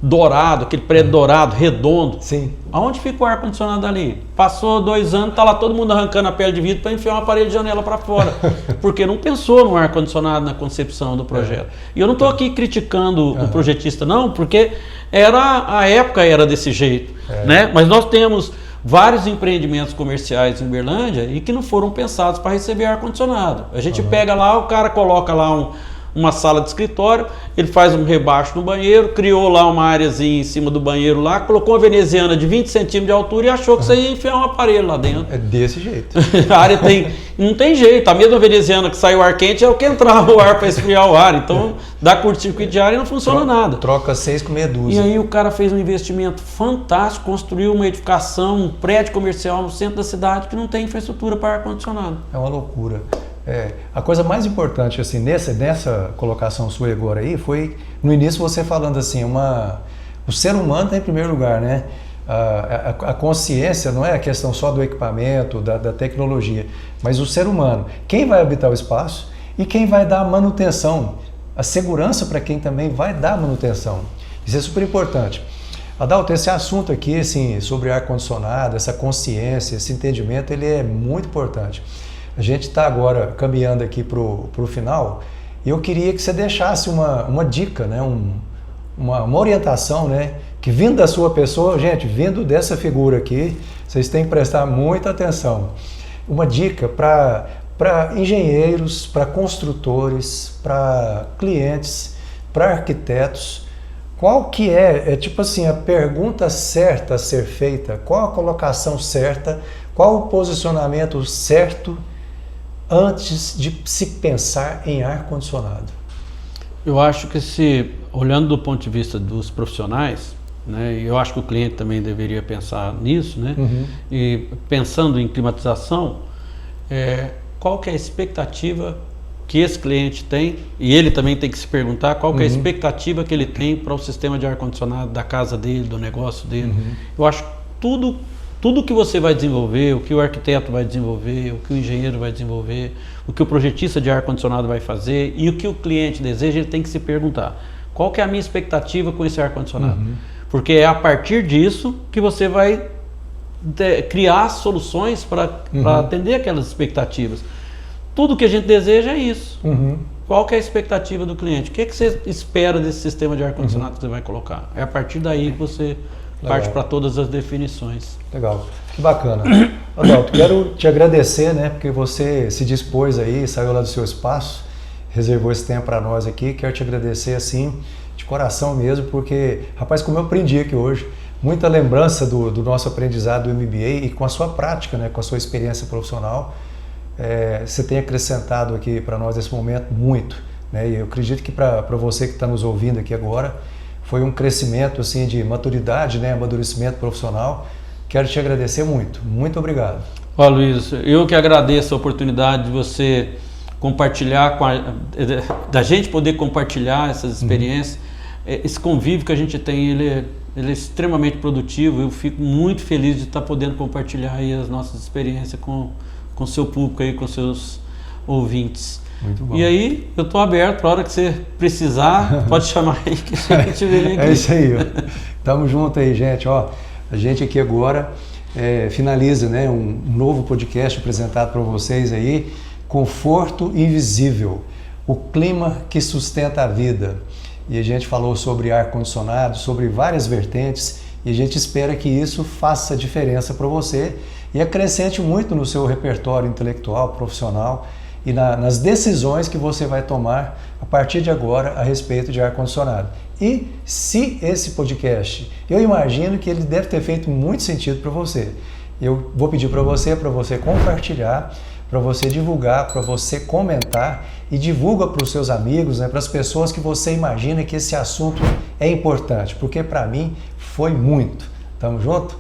dourado, aquele prédio dourado, redondo. Sim. Aonde fica o ar-condicionado ali? Passou 2 anos, tá lá todo mundo arrancando a pele de vidro para enfiar uma parede de janela para fora. Porque não pensou no ar-condicionado na concepção do projeto. E eu não estou aqui criticando o projetista, não, porque a época era desse jeito. Né? Mas nós temos vários empreendimentos comerciais em Uberlândia e que não foram pensados para receber ar-condicionado. A gente pega lá, o cara coloca lá uma sala de escritório, ele faz um rebaixo no banheiro, criou lá uma áreazinha em cima do banheiro lá, colocou uma veneziana de 20 centímetros de altura e achou que você ia enfiar um aparelho lá dentro. É desse jeito. A área não tem jeito, a mesma veneziana que sai o ar quente é o que entrava o ar para esfriar o ar, então dá curto-circuito de ar e não funciona nada. Troca 6 com meia dúzia. E aí o cara fez um investimento fantástico, construiu uma edificação, um prédio comercial no centro da cidade que não tem infraestrutura para ar-condicionado. É uma loucura. A coisa mais importante assim nessa colocação sua agora aí foi no início você falando assim, o ser humano está em primeiro lugar, né? A consciência não é a questão só do equipamento, da tecnologia, mas o ser humano. Quem vai habitar o espaço e quem vai dar a manutenção, a segurança para quem também vai dar a manutenção. Isso é super importante. Adalto, esse assunto aqui assim, sobre ar-condicionado, essa consciência, esse entendimento, ele é muito importante. A gente está agora caminhando aqui para o final e eu queria que você deixasse uma dica, né? uma orientação, né? Que vindo da sua pessoa, gente, vindo dessa figura aqui, vocês têm que prestar muita atenção. Uma dica para engenheiros, para construtores, para clientes, para arquitetos. Qual que é tipo assim, a pergunta certa a ser feita? Qual a colocação certa? Qual o posicionamento certo antes de se pensar em ar-condicionado? Eu acho que olhando do ponto de vista dos profissionais, né, eu acho que o cliente também deveria pensar nisso, né? E pensando em climatização, qual que é a expectativa que esse cliente tem, e ele também tem que se perguntar qual que é a expectativa que ele tem para o sistema de ar-condicionado da casa dele, do negócio dele. Eu acho que tudo que você vai desenvolver, o que o arquiteto vai desenvolver, o que o engenheiro vai desenvolver, o que o projetista de ar-condicionado vai fazer e o que o cliente deseja, ele tem que se perguntar. Qual que é a minha expectativa com esse ar-condicionado? Porque é a partir disso que você vai criar soluções para atender aquelas expectativas. Tudo que a gente deseja é isso. Qual que é a expectativa do cliente? O que você espera desse sistema de ar-condicionado que você vai colocar? É a partir daí que você parte para todas as definições. Legal, que bacana. Adalto, quero te agradecer, né, porque você se dispôs aí, saiu lá do seu espaço, reservou esse tempo para nós aqui. Quero te agradecer assim, de coração mesmo, porque, rapaz, como eu aprendi aqui hoje, muita lembrança do nosso aprendizado do MBA e com a sua prática, né, com a sua experiência profissional, você tem acrescentado aqui para nós nesse momento muito, né, e eu acredito que para você que está nos ouvindo aqui agora, foi um crescimento assim de maturidade, né, amadurecimento profissional. Quero te agradecer muito. Muito obrigado. Ó, Luiz, eu que agradeço a oportunidade de você compartilhar, da gente poder compartilhar essas experiências. Esse convívio que a gente tem, ele é extremamente produtivo. Eu fico muito feliz de estar podendo compartilhar aí as nossas experiências com o seu público aí, com seus ouvintes. Muito bom. E aí, eu estou aberto para a hora que você precisar, pode chamar aí que a gente vem aqui. É isso aí, ó. Tamo junto aí, gente. Ó, a gente aqui agora finaliza, né, um novo podcast apresentado para vocês aí, Conforto Invisível, o clima que sustenta a vida. E a gente falou sobre ar-condicionado, sobre várias vertentes, e a gente espera que isso faça diferença para você e acrescente muito no seu repertório intelectual, profissional, e nas decisões que você vai tomar a partir de agora a respeito de ar-condicionado. E se esse podcast, eu imagino que ele deve ter feito muito sentido para você. Eu vou pedir para você compartilhar, para você divulgar, para você comentar e divulga para os seus amigos, né, para as pessoas que você imagina que esse assunto é importante, porque para mim foi muito. Tamo junto?